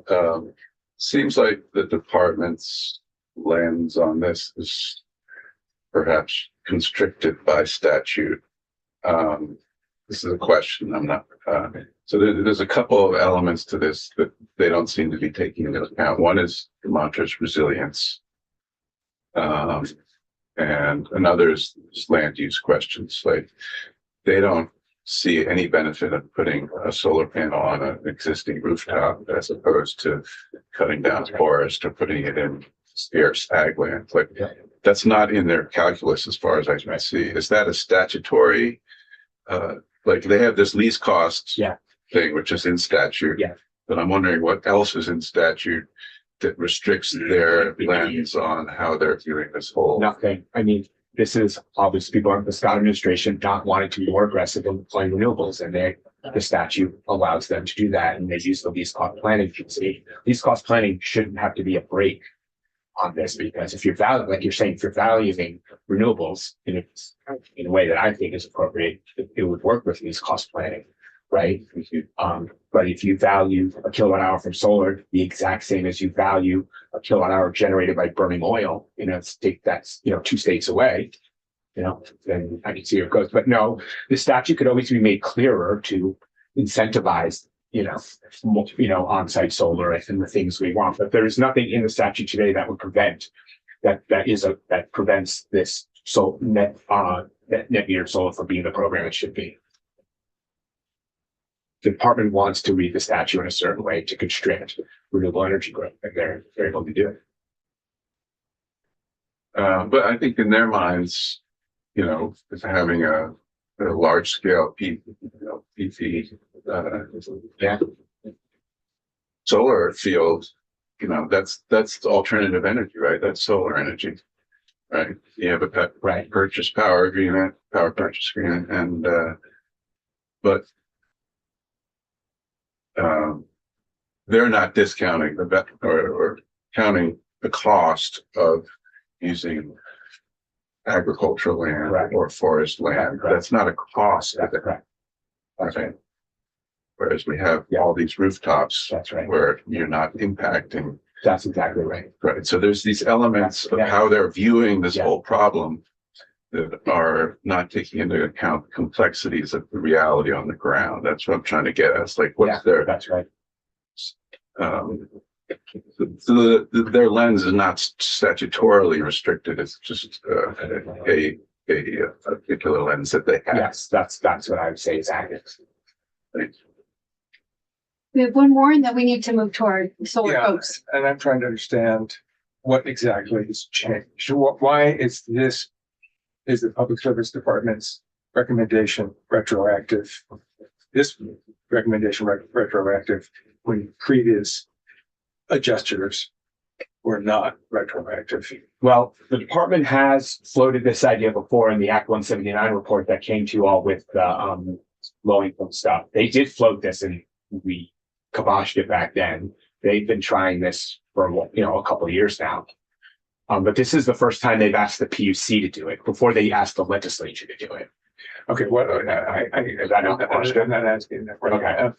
Seems like the department's lens on this is perhaps constricted by statute. This is a question. I'm not. So there's a couple of elements to this that they don't seem to be taking into account. One is Vermonter's resilience, and another is land use questions. Like they don't see any benefit of putting a solar panel on an existing rooftop as opposed to cutting down forest or putting it in scarce ag land. Like that's not in their calculus as far as I can see. Is that a statutory? Like they have this least costs thing, which is in statute. Yeah. But I'm wondering what else is in statute that restricts their lens on how they're viewing this whole. Nothing. I mean, this is obviously people in the Scott administration not wanting to be more aggressive in deploying renewables, and the statute allows them to do that, and they use the least cost planning. Least cost planning shouldn't have to be a break on this, because if you're like you're saying, if you're valuing renewables in a way that I think is appropriate, it would work with least cost planning, right? But if you value a kilowatt hour from solar the exact same as you value a kilowatt hour generated by burning oil in a state that's 2 states away, then I can see where it goes. But no, the statute could always be made clearer to incentivize on-site solar and the things we want. But there is nothing in the statute today that would prevent that prevents this net meter solar from being the program it should be. The department wants to read the statute in a certain way to constrict renewable energy growth, and they're able to do it. But I think in their minds, it's having a large scale PT, solar field, that's alternative energy, right? That's solar energy, right? You have a purchase power purchase agreement, and but they're not discounting or counting the cost of using agricultural land or forest land. That's not a cost. Okay. Whereas we have all these rooftops where you're not impacting. That's exactly right. Right. So there's these elements of how they're viewing this whole problem that are not taking into account complexities of the reality on the ground. That's what I'm trying to get at. It's like, what's their, that's right. Their lens is not statutorily restricted. It's just a particular lens that they have. Yes, that's what I would say is accurate. Thanks. We have one more, and then we need to move toward solar folks. And I'm trying to understand what exactly has changed. Why is the Public Service Department's recommendation retroactive? This recommendation retroactive when previous adjusters were not retroactive. Well, the department has floated this idea before in the Act 179 report that came to you all with the low income stuff. They did float this, and we kiboshed it back then. They've been trying this for a couple of years now. But this is the first time they've asked the PUC to do it before they asked the legislature to do it. Okay, what, Is that not the question? I'm not asking that. Okay.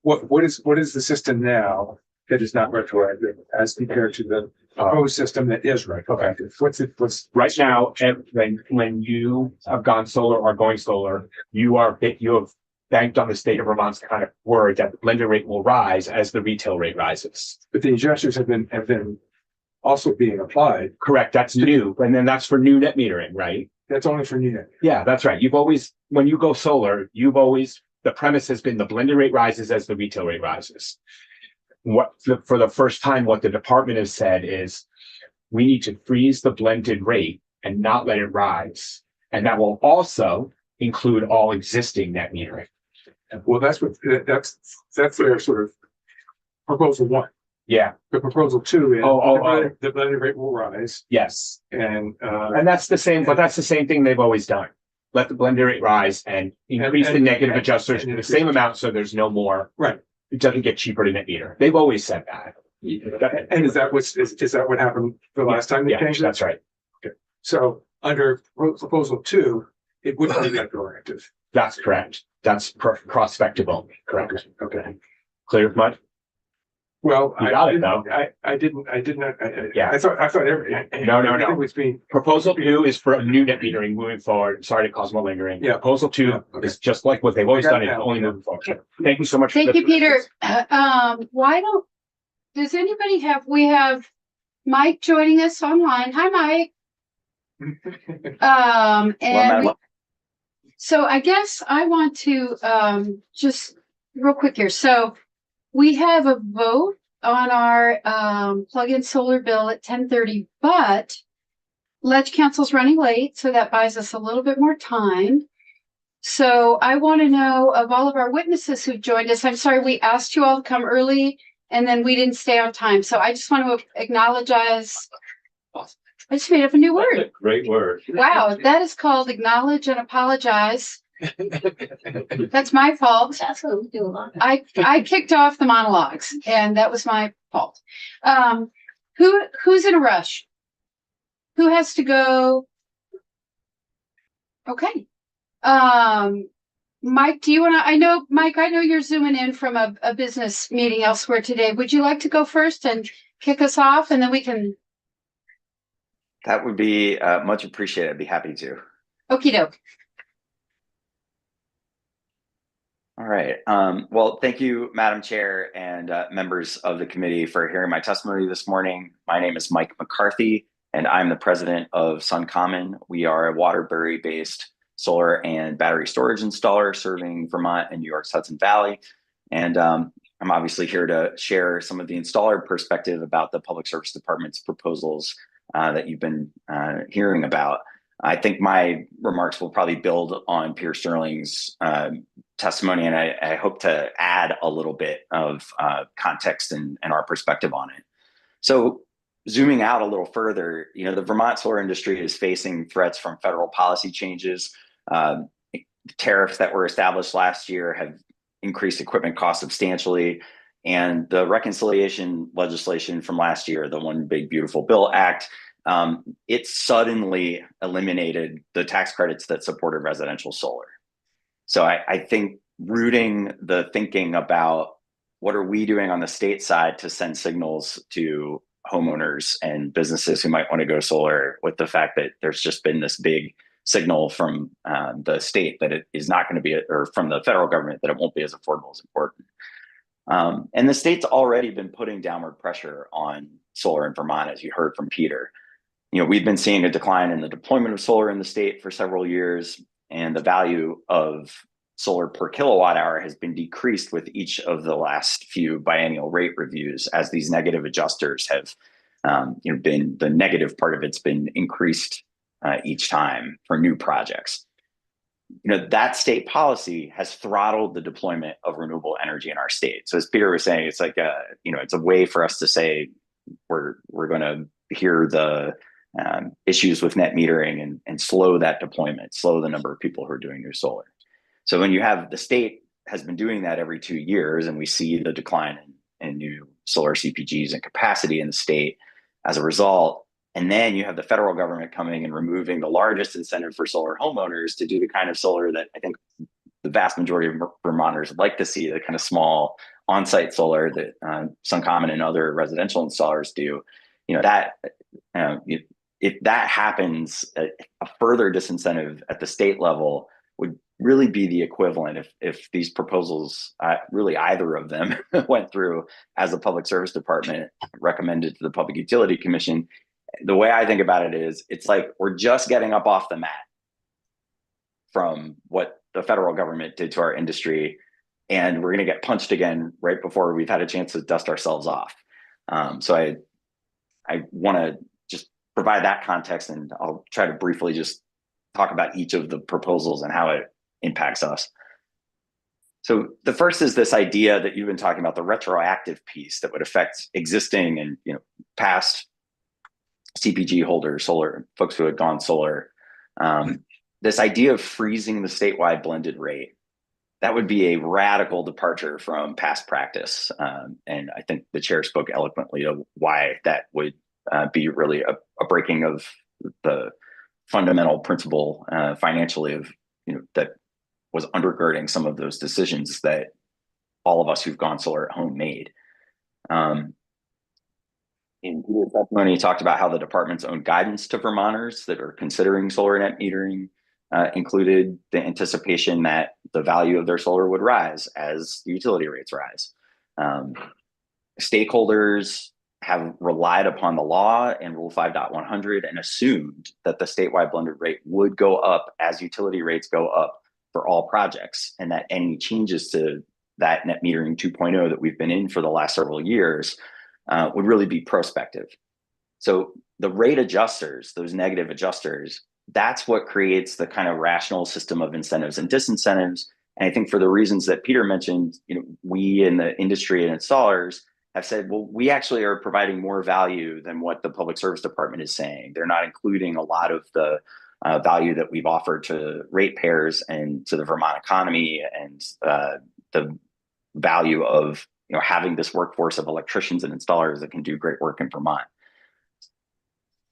What is the system now that is not retroactive as compared to the proposed system that is retroactive? What's Right now, when you have gone solar or going solar, you have banked on the state of Vermont's kind of word that the blended rate will rise as the retail rate rises. but the adjusters have been also being applied. Correct, that's new, and then that's for new net metering, right? That's only for unit. Yeah, that's right. You've always, when you go solar, the premise has been the blended rate rises as the retail rate rises. For the first time, what the department has said is we need to freeze the blended rate and not let it rise. And that will also include all existing net metering. Well, that's their sort of proposal one. Yeah, The proposal two is Oh. the blended rate will rise yes. and That's the same, but that's the same thing they've always done. Let the blended rate rise and increase the negative adjusters to the same amount so there's no more. right. It doesn't get cheaper to net meter. They've always said that. And is that what happened the last time they Yeah, changed it? that's right. So under proposal two, it wouldn't be retroactive. That's correct. That's prospective only, correct? Okay. Clear as mud? Well, You got it, though. I didn't. Yeah. I thought No. everything was being. Proposal 2 is for new net metering moving forward. Sorry to cause more lingering. Yeah. Proposal 2 Okay. is just like what they've always I got done, it it's now. only moving forward. Thank you so much. Thank you, Peter. Does anybody we have Mike joining us online. Hi, Mike. And so I guess I want to, just real quick here. So we have a vote on our, plug-in solar bill at 10:30, but Ledge Council's running late, so that buys us a little bit more time. So I want to know of all of our witnesses who joined us, I'm sorry, we asked you all to come early and then we didn't stay on time. So I just want to acknowledge, I just made up a new word. Great word. Wow, that is called acknowledge and apologize. That's my fault. That's what we do a lot. I kicked off the monologues and that was my fault. Who's in a rush? Who has to go? Okay. Mike, do you want to, Mike, I know you're zooming in from a business meeting elsewhere today. Would you like to go first and kick us off and then we can? That would be much appreciated. I'd be happy to. Okie doke. All right. Well, thank you, Madam Chair and members of the committee for hearing my testimony this morning. My name is Mike McCarthy, and I'm the president of SunCommon. We are a Waterbury-based solar and battery storage installer serving Vermont and New York's Hudson Valley. And I'm obviously here to share some of the installer perspective about the Public Service Department's proposals that you've been hearing about. I think my remarks will probably build on Peter Sterling's testimony, and I hope to add a little bit of context and our perspective on it. So zooming out a little further, the Vermont solar industry is facing threats from federal policy changes. Tariffs that were established last year have increased equipment costs substantially. And the reconciliation legislation from last year, the One Big Beautiful Bill Act, it suddenly eliminated the tax credits that supported residential solar. So I think rooting the thinking about what are we doing on the state side to send signals to homeowners and businesses who might want to go solar, with the fact that there's just been this big signal from the state that it is not going to be, or from the federal government that it won't be as affordable as important. And the state's already been putting downward pressure on solar in Vermont, as you heard from Peter. We've been seeing a decline in the deployment of solar in the state for several years, and the value of solar per kilowatt hour has been decreased with each of the last few biennial rate reviews, as these negative adjusters have been, the negative part of it's been increased each time for new projects. That state policy has throttled the deployment of renewable energy in our state. So as Peter was saying, it's like it's a way for us to say we're going to hear the issues with net metering and slow that deployment, slow the number of people who are doing new solar. So when you have the state has been doing that every 2 years, and we see the decline in new solar CPGs and capacity in the state, as a result. And then you have the federal government coming and removing the largest incentive for solar homeowners to do the kind of solar that I think the vast majority of Vermonters would like to see, the kind of small on-site solar that SunCommon and other residential installers do. If that happens, a further disincentive at the state level would really be the equivalent if these proposals, really either of them, went through as the Public Service Department recommended to the Public Utility Commission. The way I think about it is, it's like we're just getting up off the mat from what the federal government did to our industry, and we're going to get punched again right before we've had a chance to dust ourselves off. So I want to just provide that context, and I'll try to briefly just talk about each of the proposals and how it impacts us. So the first is this idea that you've been talking about, the retroactive piece that would affect existing and past CPG holders, solar folks who had gone solar. This idea of freezing the statewide blended rate, that would be a radical departure from past practice. And I think the chair spoke eloquently of why that would be really a breaking of the fundamental principle financially of, that was undergirding some of those decisions that all of us who've gone solar at home made. In Peter's testimony, he talked about how the department's own guidance to Vermonters that are considering solar net metering included the anticipation that the value of their solar would rise as the utility rates rise. Stakeholders have relied upon the law and Rule 5.100 and assumed that the statewide blended rate would go up as utility rates go up for all projects, and that any changes to that net metering 2.0 that we've been in for the last several years would really be prospective. So the rate adjusters, those negative adjusters, that's what creates the kind of rational system of incentives and disincentives. And I think for the reasons that Peter mentioned, we in the industry and installers have said, well, we actually are providing more value than what the Public Service Department is saying. They're not including a lot of the value that we've offered to ratepayers and to the Vermont economy, and the value of having this workforce of electricians and installers that can do great work in Vermont.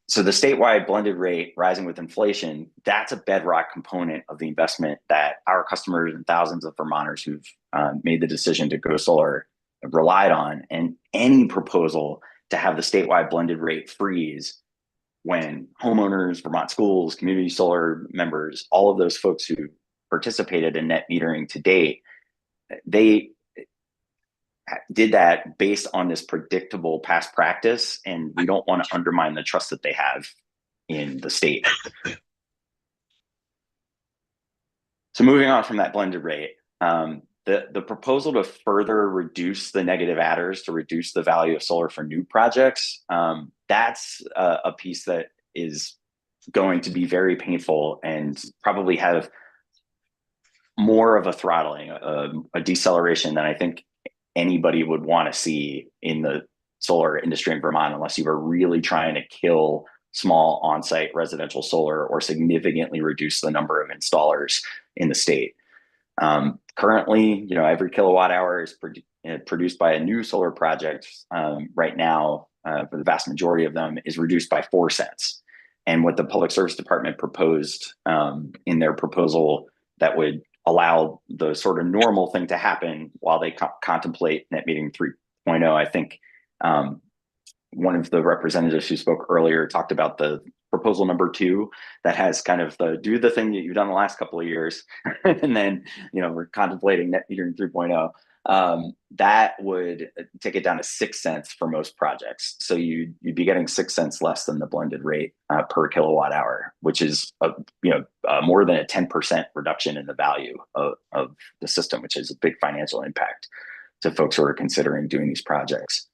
So the statewide blended rate rising with inflation, that's a bedrock component of the investment that our customers and thousands of Vermonters who've made the decision to go solar relied on. And any proposal to have the statewide blended rate freeze when homeowners, Vermont schools, community solar members, all of those folks who participated in net metering to date, they did that based on this predictable past practice, and we don't want to undermine the trust that they have in the state. So moving on from that blended rate, the proposal to further reduce the negative adders to reduce the value of solar for new projects, that's a piece that is going to be very painful and probably have more of a throttling, a deceleration than I think anybody would want to see in the solar industry in Vermont, unless you were really trying to kill small on-site residential solar or significantly reduce the number of installers in the state. Currently, every kilowatt hour is produced by a new solar project right now, for the vast majority of them, is reduced by 4 cents. And what the Public Service Department proposed in their proposal that would allow the sort of normal thing to happen while they contemplate net metering 3.0. I think one of the representatives who spoke earlier talked about the proposal number 2 that has kind of do the thing that you've done the last couple of years. And then, we're contemplating net metering 3.0. That would take it down to 6 cents for most projects. So you'd be getting 6 cents less than the blended rate per kilowatt hour, which is more than a 10% reduction in the value of the system, which is a big financial impact to folks who are considering doing these projects.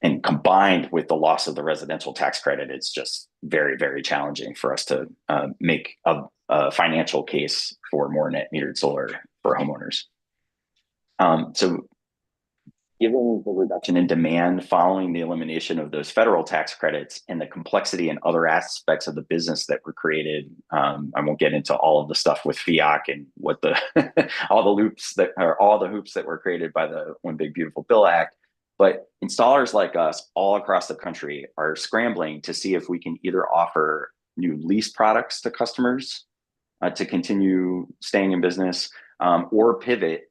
And combined with the loss of the residential tax credit, it's just very, very challenging for us to make a financial case for more net metered solar for homeowners. So given the reduction in demand following the elimination of those federal tax credits and the complexity and other aspects of the business that were created, I won't get into all of the stuff with FIAC and what all the hoops that were created by the One Big Beautiful Bill Act. But installers like us all across the country are scrambling to see if we can either offer new lease products to customers to continue staying in business, or pivot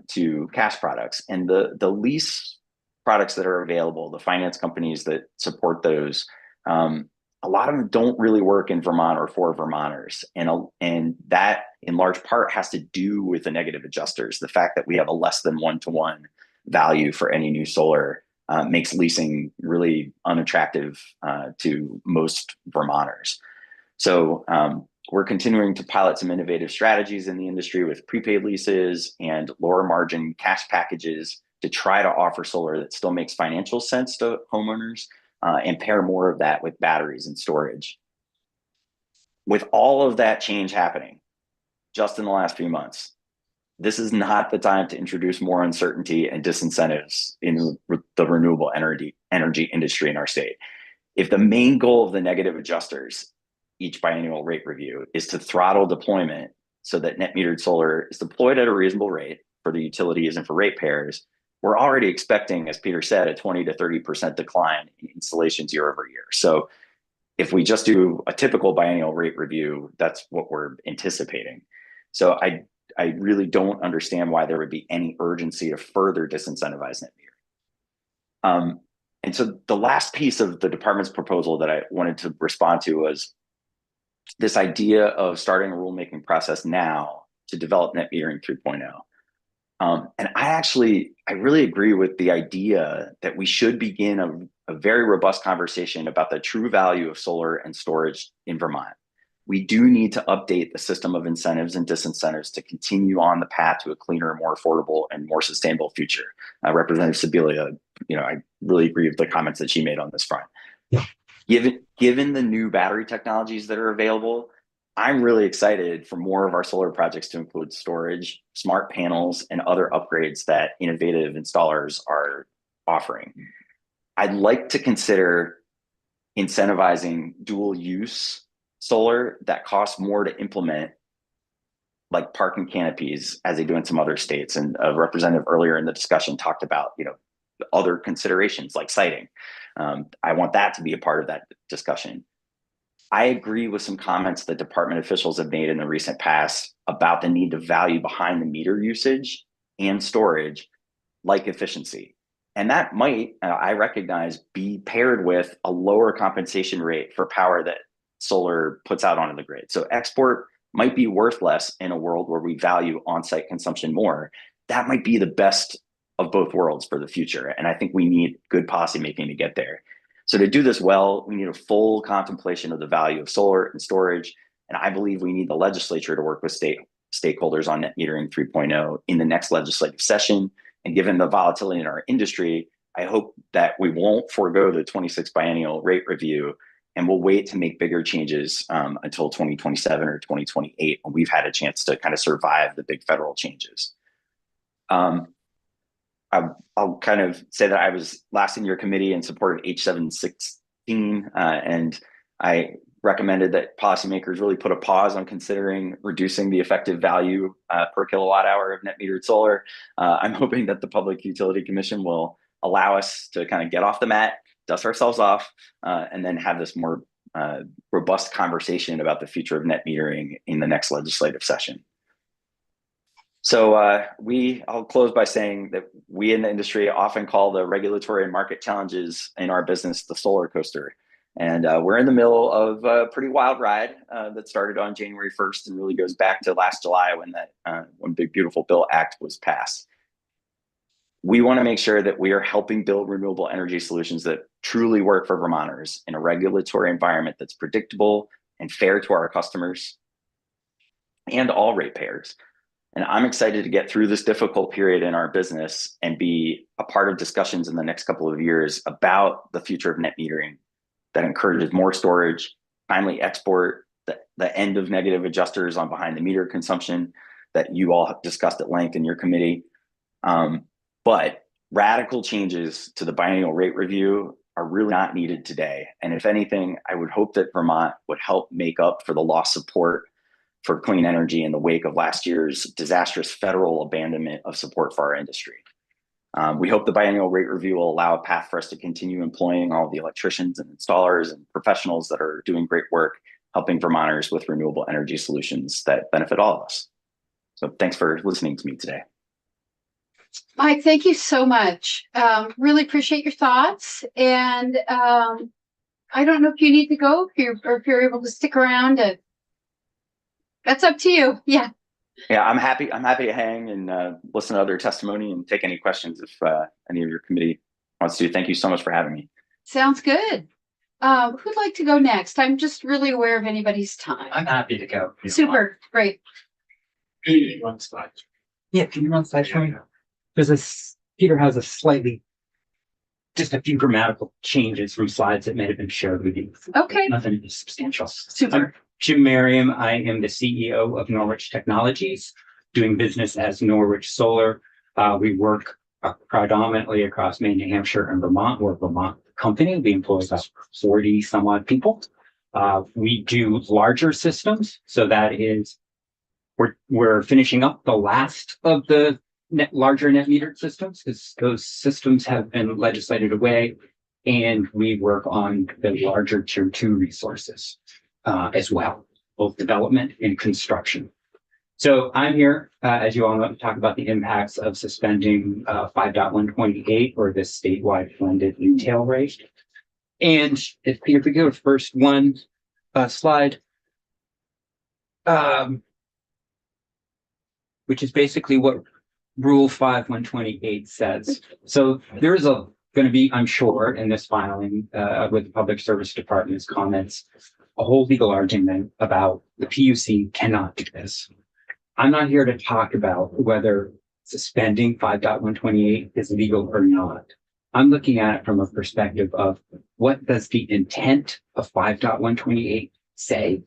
to cash products. And the lease products that are available, the finance companies that support those, a lot of them don't really work in Vermont or for Vermonters. And that in large part has to do with the negative adjusters. The fact that we have a less than one-to-one value for any new solar makes leasing really unattractive to most Vermonters. So we're continuing to pilot some innovative strategies in the industry with prepaid leases and lower margin cash packages to try to offer solar that still makes financial sense to homeowners, and pair more of that with batteries and storage. With all of that change happening just in the last few months, this is not the time to introduce more uncertainty and disincentives in the renewable energy industry in our state. If the main goal of the negative adjusters, each biennial rate review, is to throttle deployment so that net metered solar is deployed at a reasonable rate for the utilities and for ratepayers, we're already expecting, as Peter said, a 20 to 30% decline in installations year over year. So if we just do a typical biennial rate review, that's what we're anticipating. So I really don't understand why there would be any urgency to further disincentivize net metering. And so the last piece of the department's proposal that I wanted to respond to was this idea of starting a rulemaking process now to develop net metering 3.0. And I really agree with the idea that we should begin a very robust conversation about the true value of solar and storage in Vermont. We do need to update the system of incentives and disincentives to continue on the path to a cleaner, more affordable, and more sustainable future. Representative Sibilia, I really agree with the comments that she made on this front. Given the new battery technologies that are available, I'm really excited for more of our solar projects to include storage, smart panels, and other upgrades that innovative installers are offering. I'd like to consider incentivizing dual use solar that costs more to implement, like parking canopies, as they do in some other states. And a representative earlier in the discussion talked about, other considerations like siting. I want that to be a part of that discussion. I agree with some comments that department officials have made in the recent past about the need to value behind the meter usage and storage, like efficiency. And that might, I recognize, be paired with a lower compensation rate for power that solar puts out onto the grid. So export might be worth less in a world where we value on-site consumption more. That might be the best of both worlds for the future. And I think we need good policymaking to get there. So to do this well, we need a full contemplation of the value of solar and storage. And I believe we need the legislature to work with stakeholders on net metering 3.0 in the next legislative session. And given the volatility in our industry, I hope that we won't forego the 26 biennial rate review, and we'll wait to make bigger changes until 2027 or 2028 when we've had a chance to kind of survive the big federal changes. I'll kind of say that I was last in your committee in support of H716, and I recommended that policymakers really put a pause on considering reducing the effective value per kilowatt hour of net metered solar. I'm hoping that the Public Utility Commission will allow us to kind of get off the mat, dust ourselves off, and then have this more robust conversation about the future of net metering in the next legislative session. So I'll close by saying that we in the industry often call the regulatory and market challenges in our business the solar coaster. And we're in the middle of a pretty wild ride that started on January 1st and really goes back to last July when Big Beautiful Bill Act was passed. We want to make sure that we are helping build renewable energy solutions that truly work for Vermonters in a regulatory environment that's predictable and fair to our customers and all ratepayers. And I'm excited to get through this difficult period in our business and be a part of discussions in the next couple of years about the future of net metering that encourages more storage, timely export, the end of negative adjusters on behind the meter consumption that you all have discussed at length in your committee. But radical changes to the biennial rate review are really not needed today. And if anything, I would hope that Vermont would help make up for the lost support for clean energy in the wake of last year's disastrous federal abandonment of support for our industry. We hope the biennial rate review will allow a path for us to continue employing all the electricians and installers and professionals that are doing great work, helping Vermonters with renewable energy solutions that benefit all of us. So thanks for listening to me today. Mike, thank you so much. Really appreciate your thoughts. And I don't know if you need to go or if you're able to stick around. And that's up to you. Yeah. Yeah, I'm happy to hang and listen to other testimony and take any questions if any of your committee wants to. Thank you so much for having me. Sounds good. Who'd like to go next? I'm just really aware of anybody's time. I'm happy to go. Super. Great. One slide. Yeah, can you run slide for me? Peter has just a few grammatical changes from slides that may have been shared with you. Okay. Nothing substantial. Super. Jim Merriam. I am the CEO of Norwich Technologies, doing business as Norwich Solar. We work predominantly across Maine, New Hampshire, and Vermont. We're a Vermont company. We employ about 40 some odd people. We do larger systems. So that is, we're finishing up the last of the larger net metered systems, because those systems have been legislated away, and we work on the larger tier 2 resources as well, both development and construction. So I'm here, as you all know, to talk about the impacts of suspending 5.128, or the statewide blended retail rate. And if Peter could go to first one slide, which is basically what Rule 5.128 says. So there is going to be, I'm sure, in this filing with the Public Service Department's comments, a whole legal argument about the PUC cannot do this. I'm not here to talk about whether suspending 5.128 is legal or not. I'm looking at it from a perspective of, what does the intent of 5.128 say?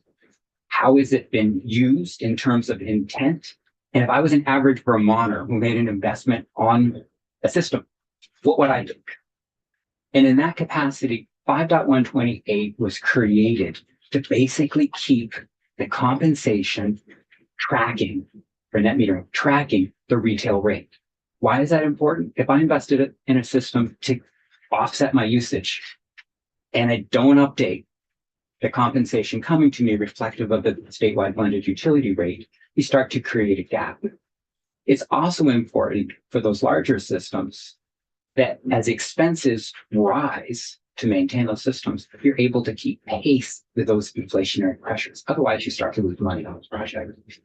How has it been used in terms of intent? And if I was an average Vermonter who made an investment on a system, what would I do? And in that capacity, 5.128 was created to basically keep the compensation tracking for net metering, tracking the retail rate. Why is that important? If I invested it in a system to offset my usage and I don't update the compensation coming to me reflective of the statewide blended utility rate, you start to create a gap. It's also important for those larger systems that as expenses rise to maintain those systems, you're able to keep pace with those inflationary pressures. Otherwise, you start to lose money on those projects.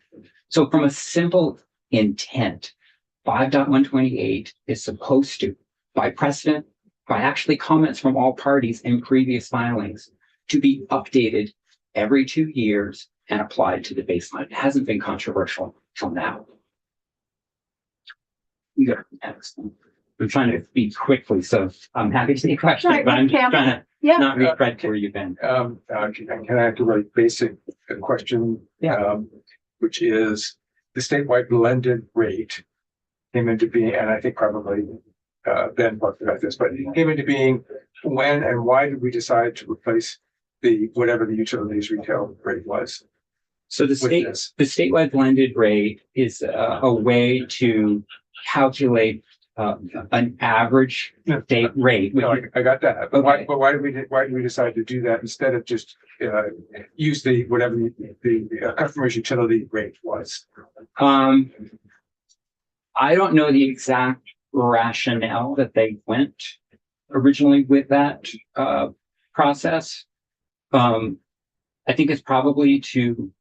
So from a simple intent, 5.128 is supposed to, by precedent, by actually comments from all parties in previous filings, to be updated every 2 years and applied to the baseline. It hasn't been controversial till now. We go next. I'm trying to speak quickly, so I'm happy to take questions, Right, but I'm just Cam. trying to not read right where you've been. Can I have a really basic question? Yeah. Which is, the statewide blended rate came into being, and I think probably Ben talked about this, but it came into being when and why did we decide to replace whatever the utilities retail rate was? So the statewide blended rate is a way to calculate an average state rate. No, I got that. But Okay. why did we decide to do that instead of just use whatever the customer's utility rate was? I don't know the exact rationale that they went originally with that process. I think it's probably to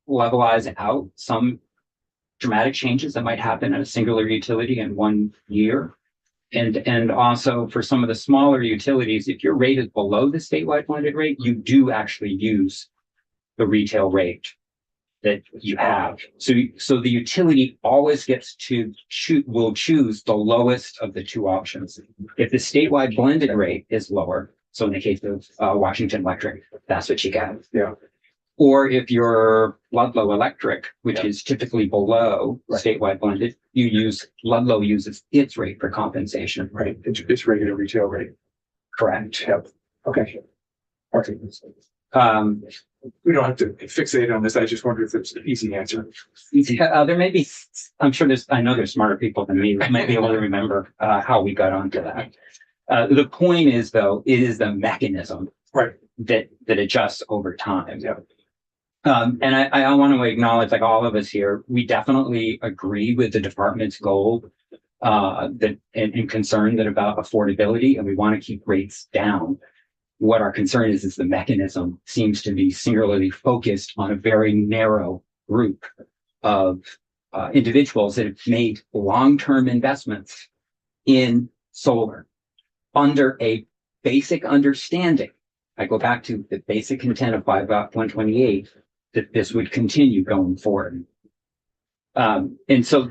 levelize out some dramatic changes that might happen at a singular utility in 1 year. And also for some of the smaller utilities, if your rate is below the statewide blended rate, you do actually use the retail rate that you have. So the utility always gets to will choose the lowest of the two options. If the statewide blended rate is lower, so in the case of Washington Electric, that's what you get. Yeah. Or if you're Ludlow Electric, which is typically below statewide blended, Ludlow uses its rate for compensation. Right. It's regular retail rate. Correct. Yep. Okay. we don't have to fixate on this. I just wonder if there's an easy answer. There may be, I'm sure I know there's smarter people than me that might be able to remember how we got onto that. The point is, though, it is the mechanism Right. that adjusts over time. Yeah. And I want to acknowledge, like all of us here, we definitely agree with the department's goal and concern that about affordability, and we want to keep rates down. What our concern is the mechanism seems to be singularly focused on a very narrow group of individuals that have made long-term investments in solar under a basic understanding. I go back to the basic intent of 5.128 that this would continue going forward. And so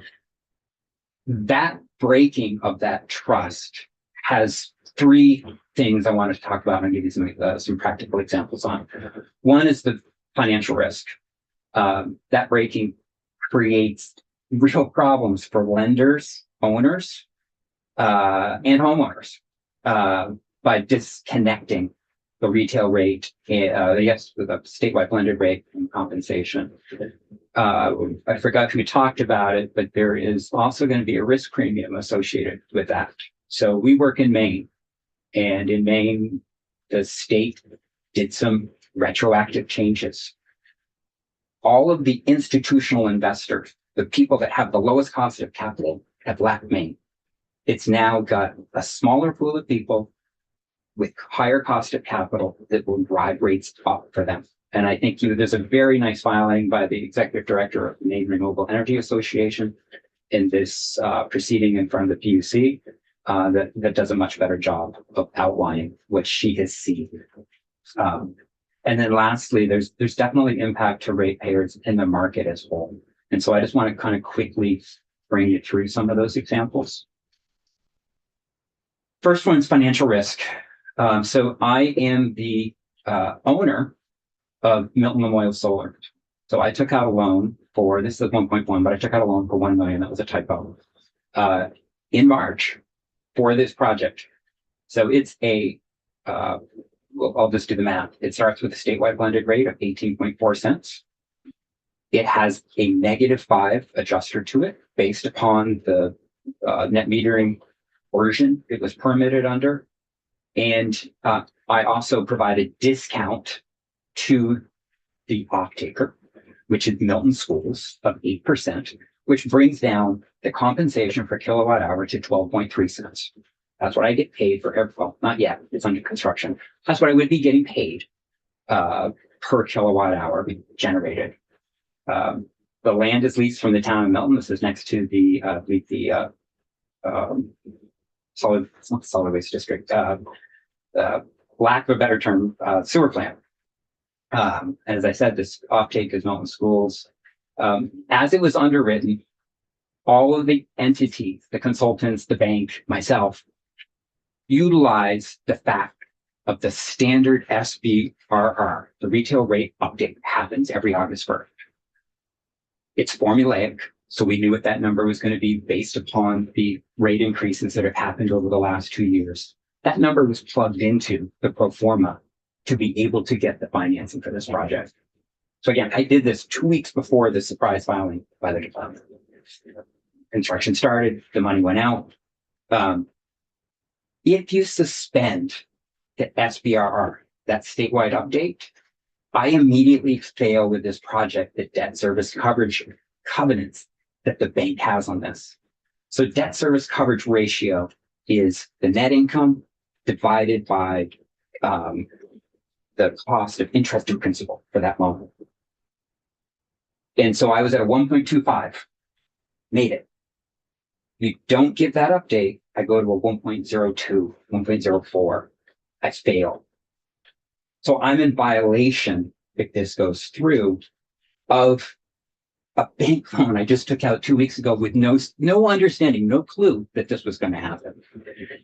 that breaking of that trust has three things I wanted to talk about and give you some practical examples on. One is the financial risk. That breaking creates real problems for lenders, owners, and homeowners by disconnecting the retail rate, yes, the statewide blended rate and compensation. I forgot who talked about it, but there is also going to be a risk premium associated with that. So we work in Maine, and in Maine, the state did some retroactive changes. All of the institutional investors, the people that have the lowest cost of capital, have left Maine. It's now got a smaller pool of people with higher cost of capital that will drive rates up for them. And I think there's a very nice filing by the executive director of the Maine Renewable Energy Association in this proceeding in front of the PUC that does a much better job of outlining what she has seen. And then lastly, there's definitely impact to ratepayers in the market as a whole. And so I just want to kind of quickly bring you through some of those examples. First one's financial risk. So I am the owner of Milton Memorial Solar. So I took out a loan for, this is 1.1, but I took out a loan for 1 million. That was a typo in March for this project. So it's I'll just do the math. It starts with a statewide blended rate of 18.4 cents. It has a -5 adjuster to it based upon the net metering version it was permitted under. And I also provide a discount to the off-taker, which is Milton Schools, of 8%, which brings down the compensation per kilowatt hour to 12.3 cents. That's what I get paid for well, not yet, it's under construction. That's what I would be getting paid per kilowatt hour generated. The land is leased from the town of Milton. This is next to the solid waste district. Lack of a better term, sewer plant. And as I said, this offtake is Milton Schools. As it was underwritten, all of the entities, the consultants, the bank, myself, utilize the fact of the standard SBRR. The retail rate update happens every August 1st. It's formulaic, so we knew what that number was going to be based upon the rate increases that have happened over the last 2 years. That number was plugged into the pro forma to be able to get the financing for this project. So again, I did this 2 weeks before the surprise filing by the department. Construction started, the money went out. If you suspend the SBRR, that statewide update, I immediately fail with this project the debt service coverage covenants that the bank has on this. So debt service coverage ratio is the net income divided by the cost of interest and principal for that loan. And so I was at a 1.25, made it. You don't give that update, I go to a 1.02, 1.04, I fail. So I'm in violation, if this goes through, of a bank loan I just took out 2 weeks ago with no understanding, no clue that this was going to happen.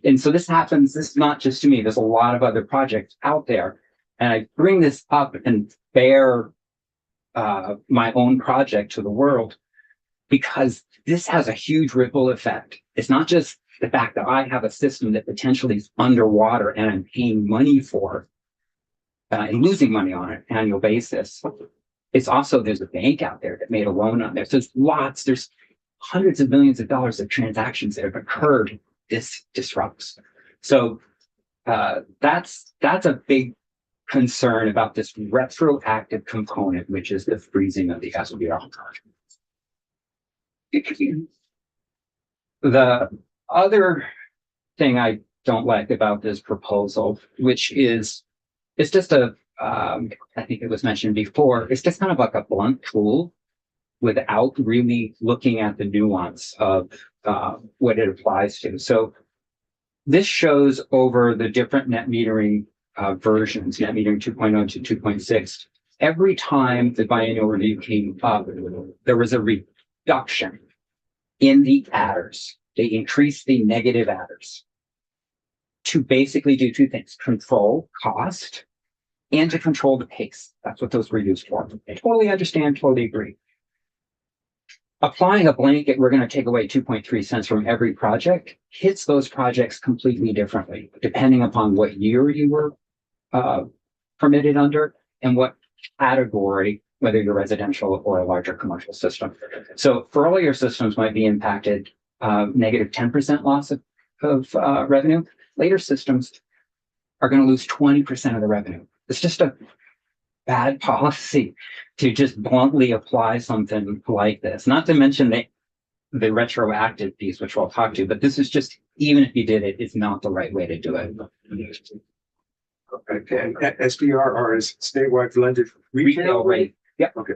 And so this happens, this is not just to me, there's a lot of other projects out there. And I bring this up and bear my own project to the world because this has a huge ripple effect. It's not just the fact that I have a system that potentially is underwater and I'm paying money for. and losing money on an annual basis. It's also, there's a bank out there that made a loan on there. So there's hundreds of millions of dollars of transactions that have occurred. This disrupts. So that's a big concern about this retroactive component, which is the freezing of the SBR. The other thing I don't like about this proposal, which is, it's just I think it was mentioned before, it's just kind of like a blunt tool without really looking at the nuance of what it applies to. So this shows over the different net metering versions, net metering 2.0 to 2.6. Every time the biennial review came up, there was a reduction in the adders. They increased the negative adders to basically do two things: control cost and to control the pace. That's what those were used for. I totally understand, totally agree. Applying a blanket, we're going to take away 2.3 cents from every project, hits those projects completely differently, depending upon what year you were permitted under and what category, whether you're residential or a larger commercial system. So for earlier systems might be impacted negative 10% loss of revenue. Later systems are going to lose 20% of the revenue. It's just a bad policy to just bluntly apply something like this. Not to mention the retroactive piece, which we'll talk to, but this is just, even if you did it, it's not the right way to do it. Okay, and SBRR is statewide blended retail rate? Yep. Okay.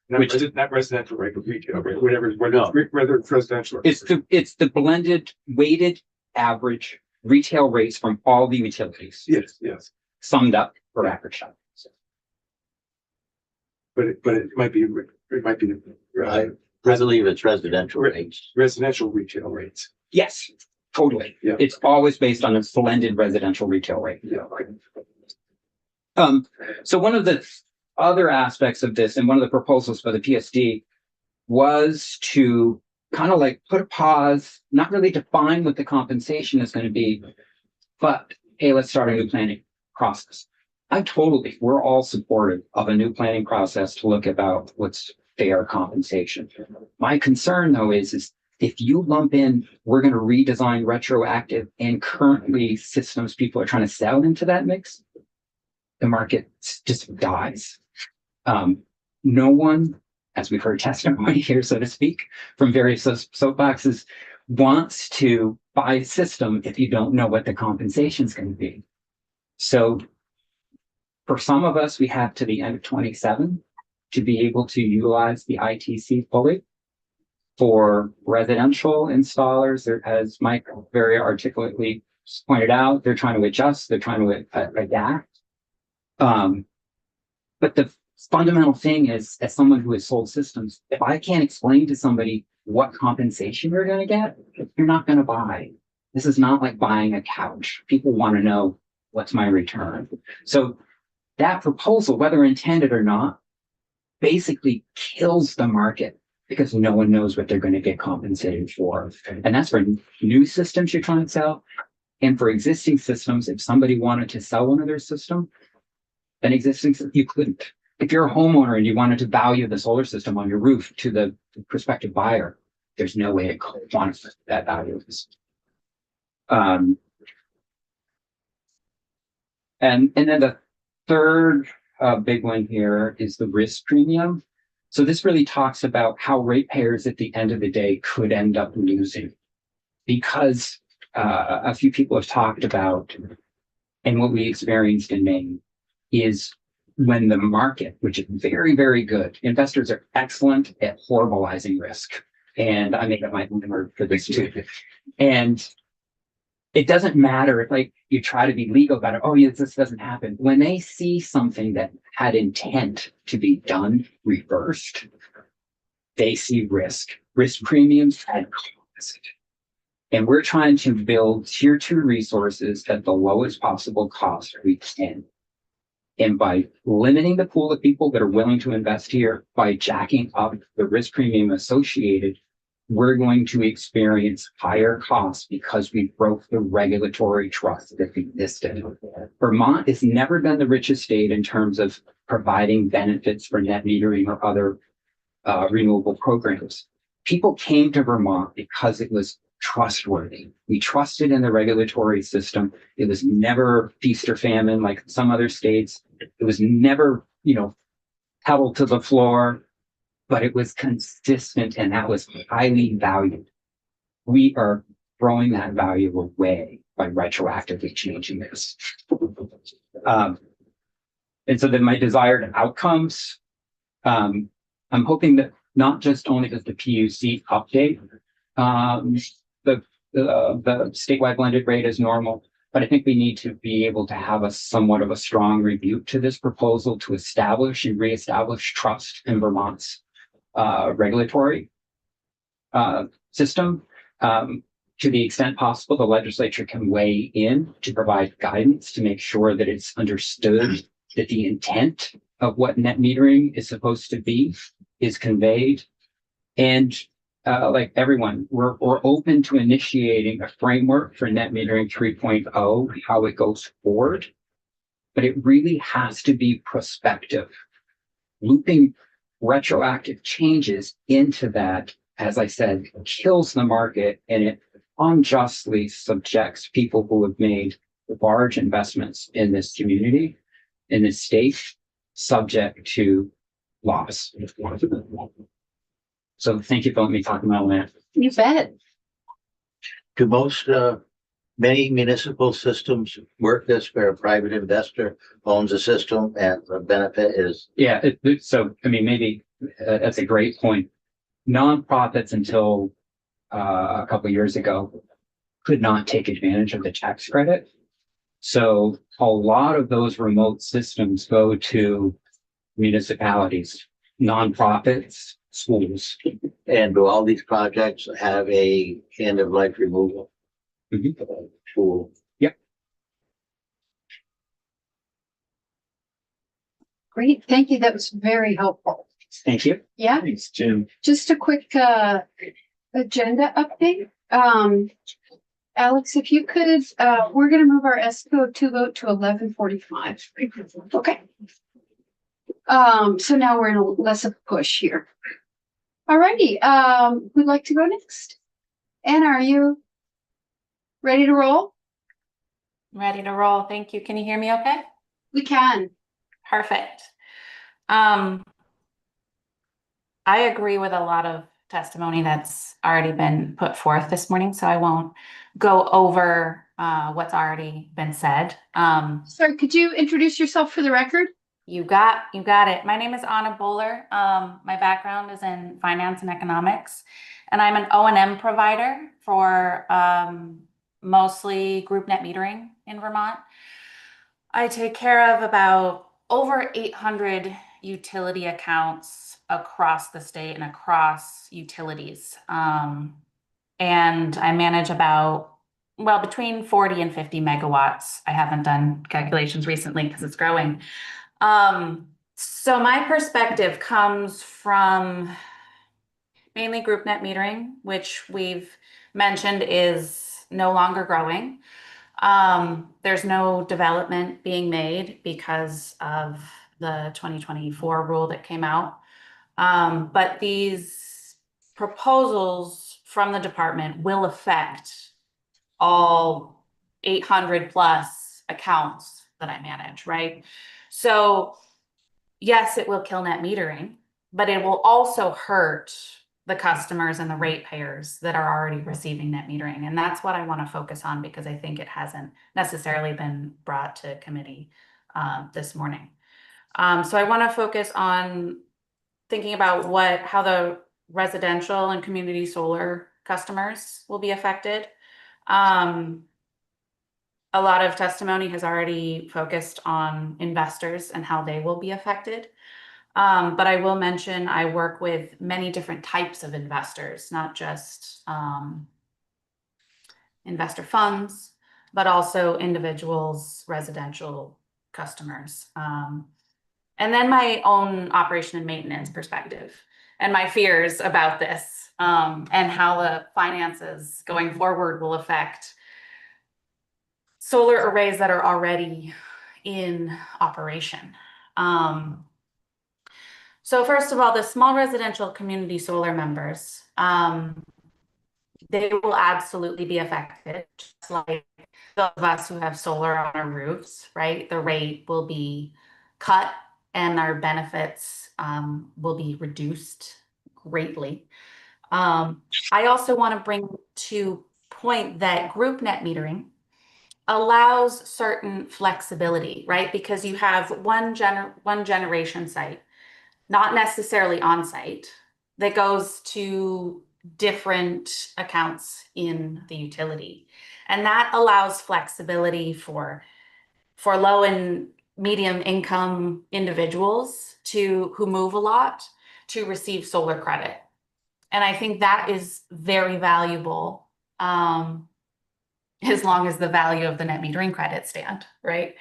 Not residential rate, but retail rate, whether it's residential. Or It's the blended weighted average retail rates from all the utilities. Yes. Summed up for average. But it might be I believe it's residential rates. residential retail rates. Yes, totally. Yeah. It's always based on a blended residential retail rate. Yeah. So one of the other aspects of this, and one of the proposals for the PSD, was to kind of like put a pause, not really define what the compensation is going to be, but hey, let's start a new planning process. We're all supportive of a new planning process to look about what's fair compensation. My concern though is if you lump in, we're going to redesign retroactive and currently systems people are trying to sell into that mix, the market just dies. No one, as we've heard testimony here, so to speak, from various soapboxes, wants to buy a system if you don't know what the compensation is going to be. So for some of us, we have to the end of 27 to be able to utilize the ITC fully. For residential installers, as Mike very articulately pointed out, they're trying to adjust, they're trying to adapt. But the fundamental thing is, as someone who has sold systems, if I can't explain to somebody what compensation you're going to get, you're not going to buy. This is not like buying a couch. People want to know, what's my return? So that proposal, whether intended or not, basically kills the market because no one knows what they're going to get compensated for. And that's for new systems you're trying to sell. And for existing systems, if somebody wanted to sell one of their system, an existing system, you couldn't. If you're a homeowner and you wanted to value the solar system on your roof to the prospective buyer, there's no way to quantify that value. And then the third big one here is the risk premium. So this really talks about how ratepayers at the end of the day could end up losing, because a few people have talked about, and what we experienced in Maine is when the market, which is very, very good, investors are excellent at horribilizing risk. And I make up my own word for this too. And it doesn't matter if like you try to be legal about it. Oh, yes, this doesn't happen. When they see something that had intent to be done reversed, they see risk premiums and cost. And we're trying to build tier 2 resources at the lowest possible cost we can. And by limiting the pool of people that are willing to invest here, by jacking up the risk premium associated we're going to experience higher costs because we broke the regulatory trust that existed. Vermont has never been the richest state in terms of providing benefits for net metering or other renewable programs. People came to Vermont because it was trustworthy. We trusted in the regulatory system. It was never feast or famine like some other states. It was never, pedal to the floor, but it was consistent and that was highly valued. We are throwing that value away by retroactively changing this. And so then my desired outcomes, I'm hoping that not just only does the PUC update the statewide blended rate as normal, but I think we need to be able to have a somewhat of a strong review to this proposal to establish and reestablish trust in Vermont's regulatory system. To the extent possible, the legislature can weigh in to provide guidance to make sure that it's understood that the intent of what net metering is supposed to be is conveyed. And like everyone, we're open to initiating a framework for net metering 3.0, how it goes forward, but it really has to be prospective. Looping retroactive changes into that, as I said, kills the market and it unjustly subjects people who have made large investments in this community, in this state, subject to loss. So thank you for letting me talk about that. You bet. Do many municipal systems work this where a private investor owns a system and the benefit is? Yeah, so I mean, maybe that's a great point. Nonprofits until a couple of years ago could not take advantage of the tax credit. So a lot of those remote systems go to municipalities, nonprofits, schools. And do all these projects have a end of life removal? Cool. Yep. Great. Thank you. That was very helpful. Thank you. Yeah. Thanks, Jim. Just a quick agenda update. Alex, if you could, we're going to move our SCO2 vote to 11:45. Okay. So now we're in a less of a push here. Alrighty. Who'd like to go next? Anna, are you ready to roll? Ready to roll. Thank you. Can you hear me okay? We can. Perfect. I agree with a lot of testimony that's already been put forth this morning, so I won't go over what's already been said. Sorry, could you introduce yourself for the record? You got it. My name is Anna Bowler. My background is in finance and economics, and I'm an O&M provider for mostly group net metering in Vermont. I take care of about over 800 utility accounts across the state and across utilities. And I manage between 40 and 50 megawatts. I haven't done calculations recently because it's growing. So my perspective comes from mainly group net metering, which we've mentioned is no longer growing. There's no development being made because of the 2024 rule that came out. But these proposals from the department will affect all 800 plus accounts that I manage, right? So yes, it will kill net metering, but it will also hurt the customers and the ratepayers that are already receiving net metering. And that's what I want to focus on because I think it hasn't necessarily been brought to committee this morning. So I want to focus on thinking about how the residential and community solar customers will be affected. A lot of testimony has already focused on investors and how they will be affected. But I will mention I work with many different types of investors, not just investor funds, but also individuals, residential customers. And then my own operation and maintenance perspective. and my fears about this, and how the finances going forward will affect solar arrays that are already in operation. So first of all, the small residential community solar members, they will absolutely be affected, just like those of us who have solar on our roofs, right? The rate will be cut and our benefits will be reduced greatly. I also want to bring to point that group net metering allows certain flexibility, right? Because you have one generation site, not necessarily on site, that goes to different accounts in the utility. And that allows flexibility for low and medium income individuals who move a lot to receive solar credit. And I think that is very valuable, as long as the value of the net metering credit stand, right?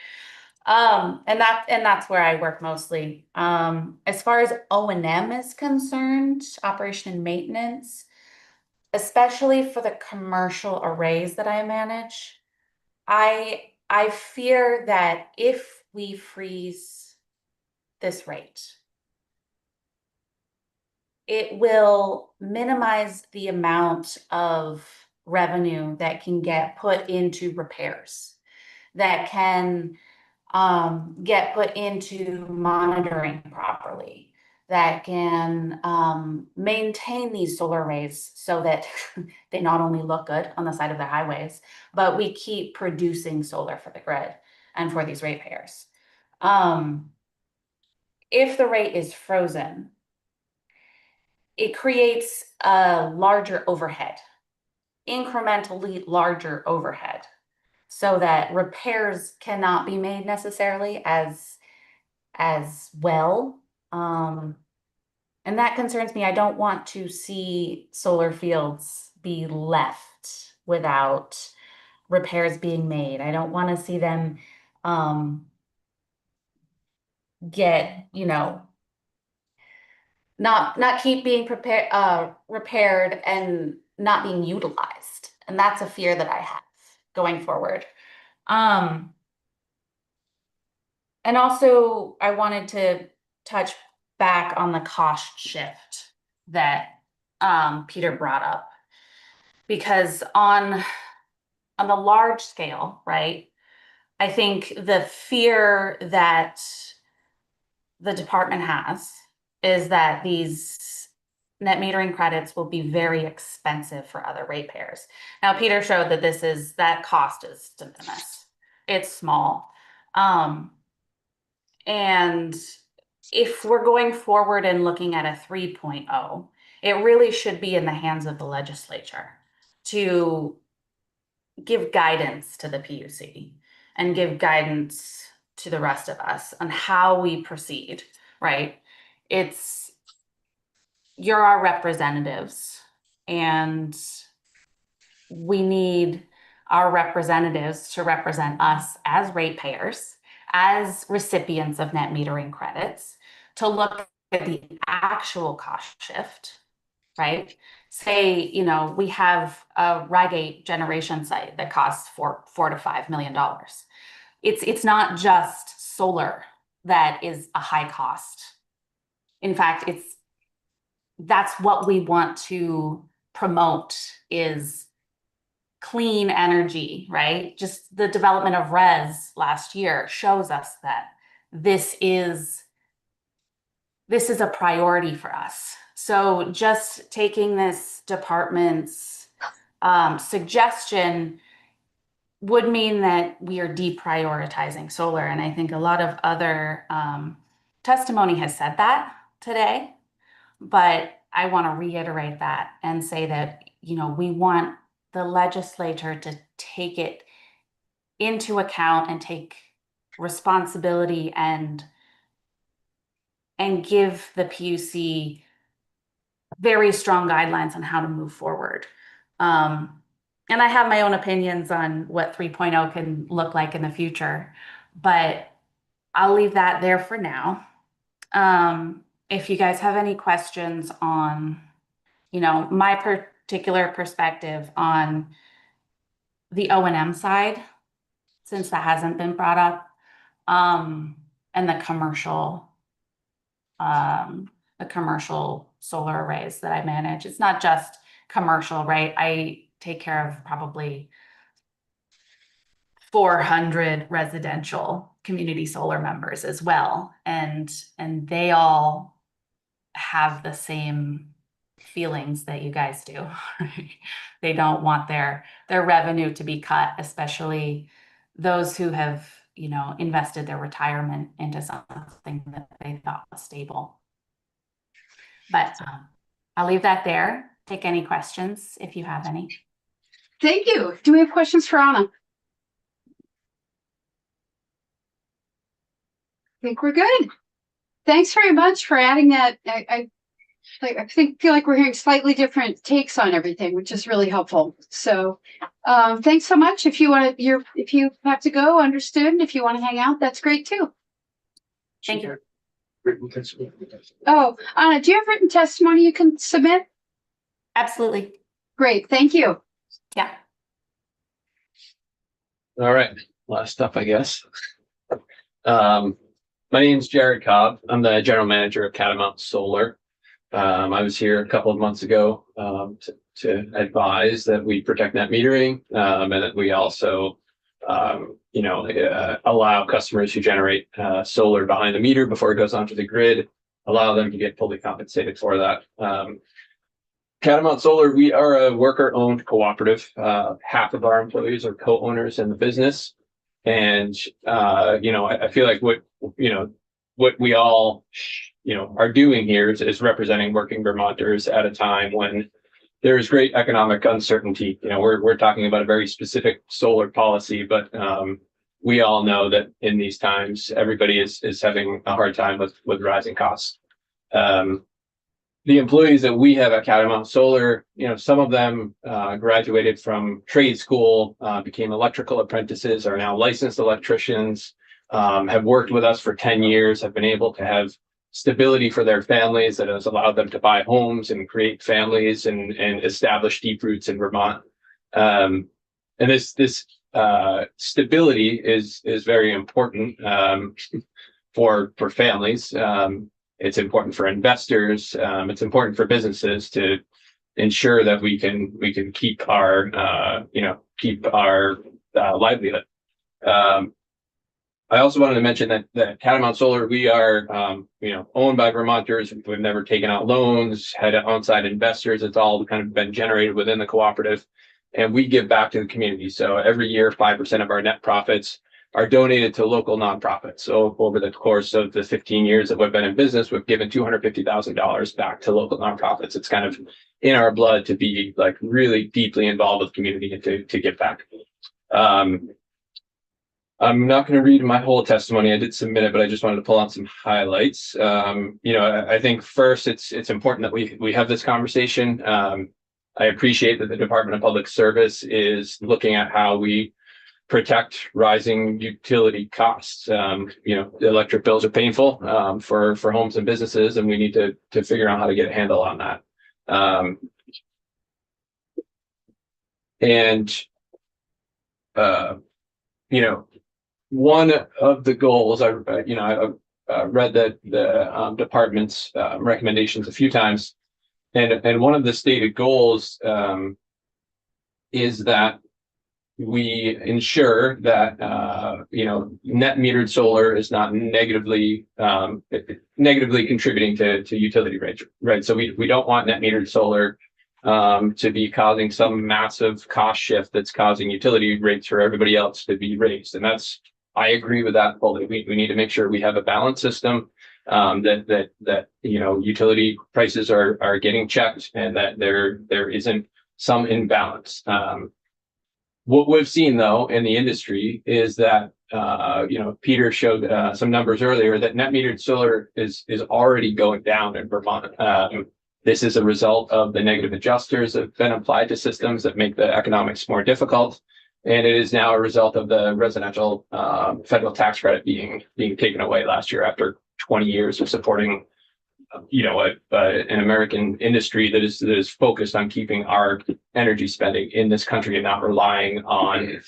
And that's where I work mostly. As far as O&M is concerned, operation and maintenance, especially for the commercial arrays that I manage, I fear that if we freeze this rate, it will minimize the amount of revenue that can get put into repairs, that can get put into monitoring properly, that can maintain these solar arrays so that they not only look good on the side of the highways, but we keep producing solar for the grid and for these ratepayers. If the rate is frozen, it creates a larger overhead, incrementally larger overhead, so that repairs cannot be made necessarily as well. And that concerns me. I don't want to see solar fields be left without repairs being made. I don't want to see them get, not keep being repaired and not being utilized. And that's a fear that I have going forward. And also I wanted to touch back on the cost shift that Peter brought up, because on the large scale, right, I think the fear that the department has is that these net metering credits will be very expensive for other ratepayers. Now, Peter showed that that cost is de minimis. It's small. And if we're going forward and looking at a 3.0, it really should be in the hands of the legislature to give guidance to the PUC and give guidance to the rest of us on how we proceed, right? You're our representatives, and we need our representatives to represent us as ratepayers, as recipients of net metering credits, to look at the actual cost shift, right? Say, we have a Rygate generation site that costs $4 to $5 million. It's not just solar that is a high cost. In fact, that's what we want to promote, is clean energy, right? Just the development of RES last year shows us that this is a priority for us. So just taking this department's suggestion would mean that we are deprioritizing solar. And I think a lot of other testimony has said that today, but I want to reiterate that and say that, we want the legislature to take it into account and take responsibility and give the PUC very strong guidelines on how to move forward. And I have my own opinions on what 3.0 can look like in the future, but I'll leave that there for now. if you guys have any questions on, my particular perspective on the O&M side, since that hasn't been brought up, and the commercial solar arrays that I manage. It's not just commercial, right? I take care of probably 400 residential community solar members as well. And they all have the same feelings that you guys do. They don't want their revenue to be cut, especially those who have, invested their retirement into something that they thought was stable. But I'll leave that there. Take any questions if you have any. Thank you. Do we have questions for Anna? I think we're good. Thanks very much for adding that. I feel like we're hearing slightly different takes on everything, which is really helpful. So thanks so much. If you have to go, understood. And if you want to hang out, that's great too. Thank you. Oh, Anna, do you have written testimony you can submit? Absolutely. Great. Thank you. Yeah. All right. Last stuff, I guess. My name's Jared Cobb. I'm the general manager of Catamount Solar. I was here a couple of months ago to advise that we protect net metering and that we also, allow customers who generate solar behind the meter before it goes onto the grid, allow them to get fully compensated for that. Catamount Solar, we are a worker-owned cooperative. Half of our employees are co-owners in the business. And, I feel like what we all, are doing here is representing working Vermonters at a time when there is great economic uncertainty. We're talking about a very specific solar policy, but we all know that in these times, everybody is having a hard time with rising costs. The employees that we have at Catamount Solar, some of them graduated from trade school, became electrical apprentices, are now licensed electricians, have worked with us for 10 years, have been able to have stability for their families that has allowed them to buy homes and create families and establish deep roots in Vermont. And this stability is very important for families. It's important for investors. It's important for businesses to ensure that we can keep our livelihood. I also wanted to mention that Catamount Solar, we are owned by Vermonters. We've never taken out loans, had on-site investors. It's all kind of been generated within the cooperative, and we give back to the community. So every year, 5% of our net profits are donated to local nonprofits. So over the course of the 15 years that we've been in business, we've given $250,000 back to local nonprofits. It's kind of in our blood to be like really deeply involved with the community and to give back. I'm not going to read my whole testimony. I did submit it, but I just wanted to pull out some highlights. I think first it's important that we have this conversation. I appreciate that the Department of Public Service is looking at how we protect rising utility costs. The electric bills are painful for homes and businesses, and we need to figure out how to get a handle on that. One of the goals, I read the department's recommendations a few times, and one of the stated goals is that we ensure that net metered solar is not negatively contributing to utility rates, right? So we don't want net metered solar to be causing some massive cost shift that's causing utility rates for everybody else to be raised. And I agree with that fully. We need to make sure we have a balanced system, that utility prices are getting checked and that there isn't some imbalance. What we've seen though in the industry is that Peter showed some numbers earlier that net metered solar is already going down in Vermont. This is a result of the negative adjusters that have been applied to systems that make the economics more difficult. And it is now a result of the residential federal tax credit being taken away last year after 20 years of supporting an American industry that is focused on keeping our energy spending in this country and not relying on,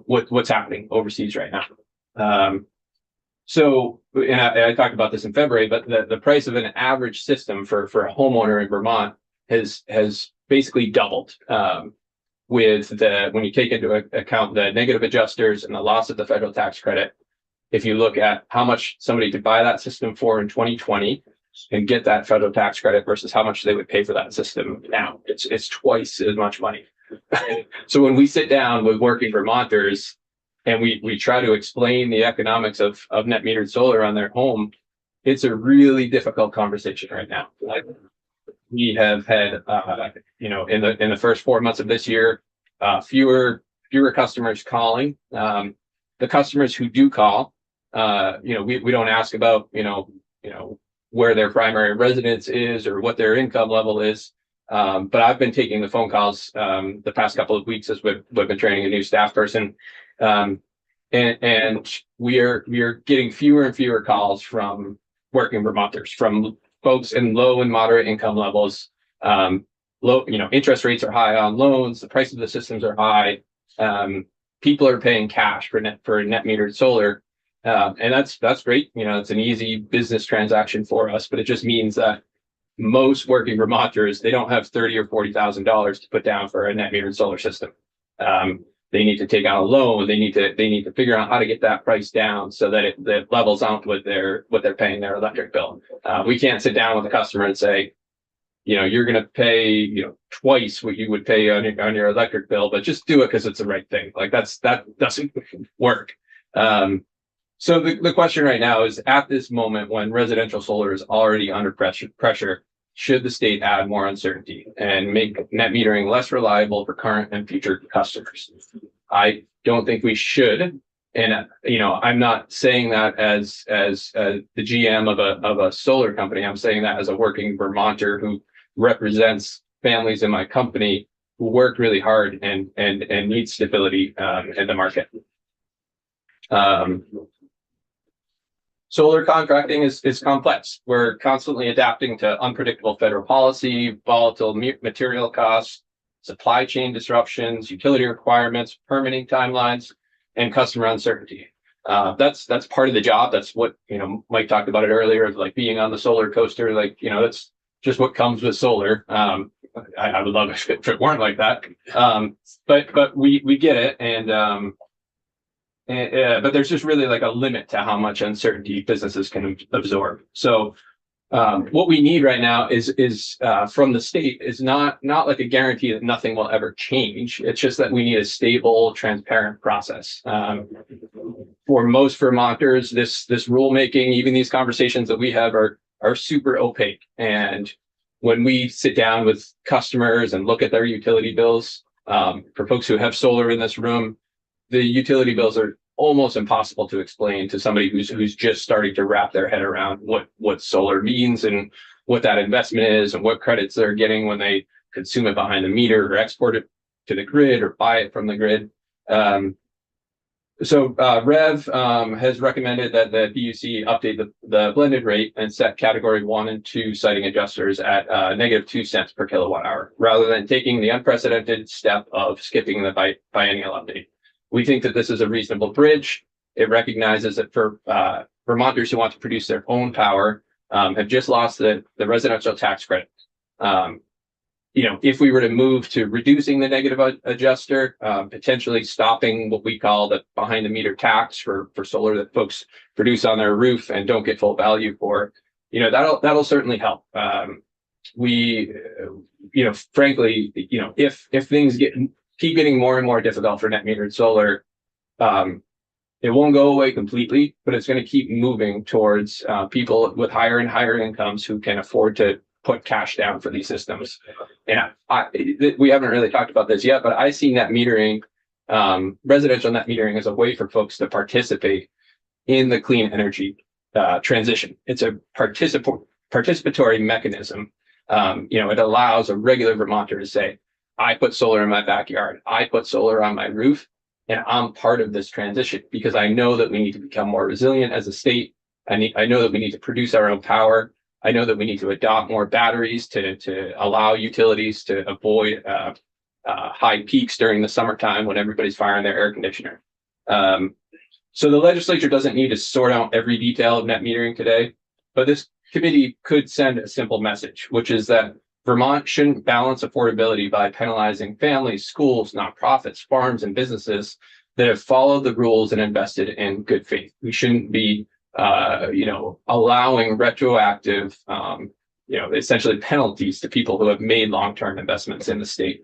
what's happening overseas right now. So, and I talked about this in February, but the price of an average system for a homeowner in Vermont has basically doubled. When you take into account the negative adjusters and the loss of the federal tax credit. If you look at how much somebody could buy that system for in 2020 and get that federal tax credit versus how much they would pay for that system now, it's twice as much money. So when we sit down with working Vermonters and we try to explain the economics of net metered solar on their home, it's a really difficult conversation right now. We have had, in the first 4 months of this year, fewer customers calling. The customers who do call, we don't ask about, where their primary residence is or what their income level is. But I've been taking the phone calls the past couple of weeks as we've been training a new staff person. And we are getting fewer and fewer calls from working Vermonters, from folks in low and moderate income levels. Interest rates are high on loans. The price of the systems are high. People are paying cash for net metered solar. And that's great. It's an easy business transaction for us, but it just means that most working Vermonters, they don't have $30,000 or $40,000 to put down for a net metered solar system. They need to take out a loan. They need to figure out how to get that price down so that it levels out what they're paying their electric bill. We can't sit down with a customer and say, you're going to pay, twice what you would pay on your electric bill, but just do it because it's the right thing. Like that doesn't work. So the question right now is, at this moment when residential solar is already under pressure, should the state add more uncertainty and make net metering less reliable for current and future customers? I don't think we should. And, I'm not saying that as the GM of a solar company. I'm saying that as a working Vermonter who represents families in my company who work really hard and need stability in the market. Solar contracting is complex. We're constantly adapting to unpredictable federal policy, volatile material costs, supply chain disruptions, utility requirements, permitting timelines, and customer uncertainty. That's part of the job. That's what, Mike talked about it earlier, of like being on the solar coaster. Like, that's just what comes with solar. I would love if it weren't like that. But we get it. But there's just really like a limit to how much uncertainty businesses can absorb. So what we need right now is from the state is not like a guarantee that nothing will ever change. It's just that we need a stable, transparent process. For most Vermonters, this rulemaking, even these conversations that we have are super opaque. And when we sit down with customers and look at their utility bills, for folks who have solar in this room, the utility bills are almost impossible to explain to somebody who's just starting to wrap their head around what solar means and what that investment is and what credits they're getting when they consume it behind the meter or export it to the grid or buy it from the grid. So Rev has recommended that the PUC update the blended rate and set category 1 and 2 siting adjusters at -2 cents per kilowatt hour, rather than taking the unprecedented step of skipping the biennial update. We think that this is a reasonable bridge. It recognizes that for Vermonters who want to produce their own power have just lost the residential tax credit. If we were to move to reducing the negative adjuster, potentially stopping what we call the behind the meter tax for solar that folks produce on their roof and don't get full value for, that'll certainly help. Frankly, if things keep getting more and more difficult for net metered solar, it won't go away completely, but it's going to keep moving towards people with higher and higher incomes who can afford to put cash down for these systems. And we haven't really talked about this yet, but I see net metering, residential net metering, as a way for folks to participate in the clean energy transition. It's a participatory mechanism. It allows a regular Vermonter to say, I put solar in my backyard, I put solar on my roof, and I'm part of this transition because I know that we need to become more resilient as a state. I know that we need to produce our own power. I know that we need to adopt more batteries to allow utilities to avoid high peaks during the summertime when everybody's firing their air conditioner. So the legislature doesn't need to sort out every detail of net metering today, but this committee could send a simple message, which is that Vermont shouldn't balance affordability by penalizing families, schools, nonprofits, farms, and businesses that have followed the rules and invested in good faith. We shouldn't be, allowing retroactive, essentially penalties to people who have made long-term investments in the state.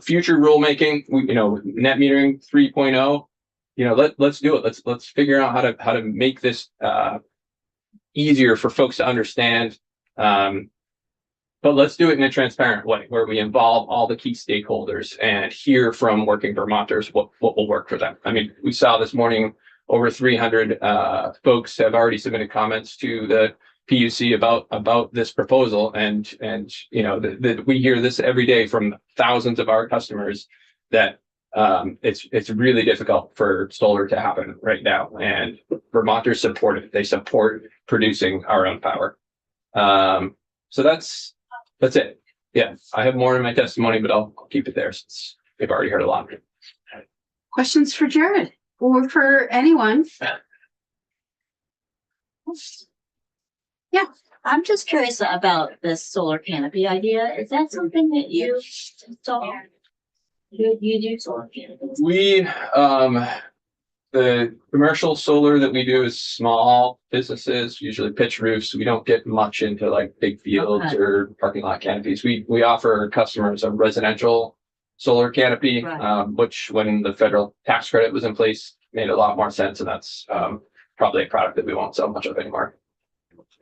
Future rulemaking, net metering 3.0, let's do it. Let's figure out how to make this easier for folks to understand. But let's do it in a transparent way where we involve all the key stakeholders and hear from working Vermonters what will work for them. I mean, we saw this morning over 300 folks have already submitted comments to the PUC about this proposal, and we hear this every day from thousands of our customers that it's really difficult for solar to happen right now, and Vermonters support it. They support producing our own power. So that's it. Yeah, I have more in my testimony, but I'll keep it there since they've already heard a lot. Questions for Jared or for anyone? Yeah, I'm just curious about this solar canopy idea. Is that something that you saw? You do solar canopies? We, the commercial solar that we do is small businesses, usually pitch roofs. We don't get much into like big fields or parking lot canopies. We offer customers a residential solar canopy, which when the federal tax credit was in place, made a lot more sense. And that's probably a product that we won't sell much of anymore.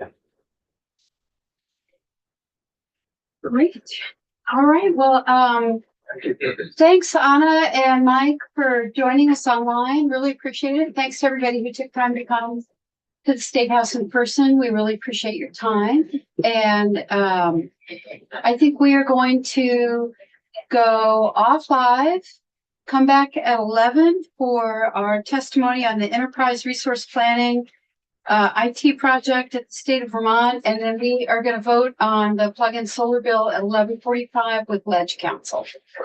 Yeah. Great. All right. Well, thanks, Anna and Mike, for joining us online. Really appreciate it. Thanks to everybody who took time to come to the State House in person. We really appreciate your time. And I think we are going to go off live, come back at 11 for our testimony on the Enterprise Resource Planning IT project at the state of Vermont. And then we are going to vote on the plug-in solar bill at 11:45 with Ledge Council.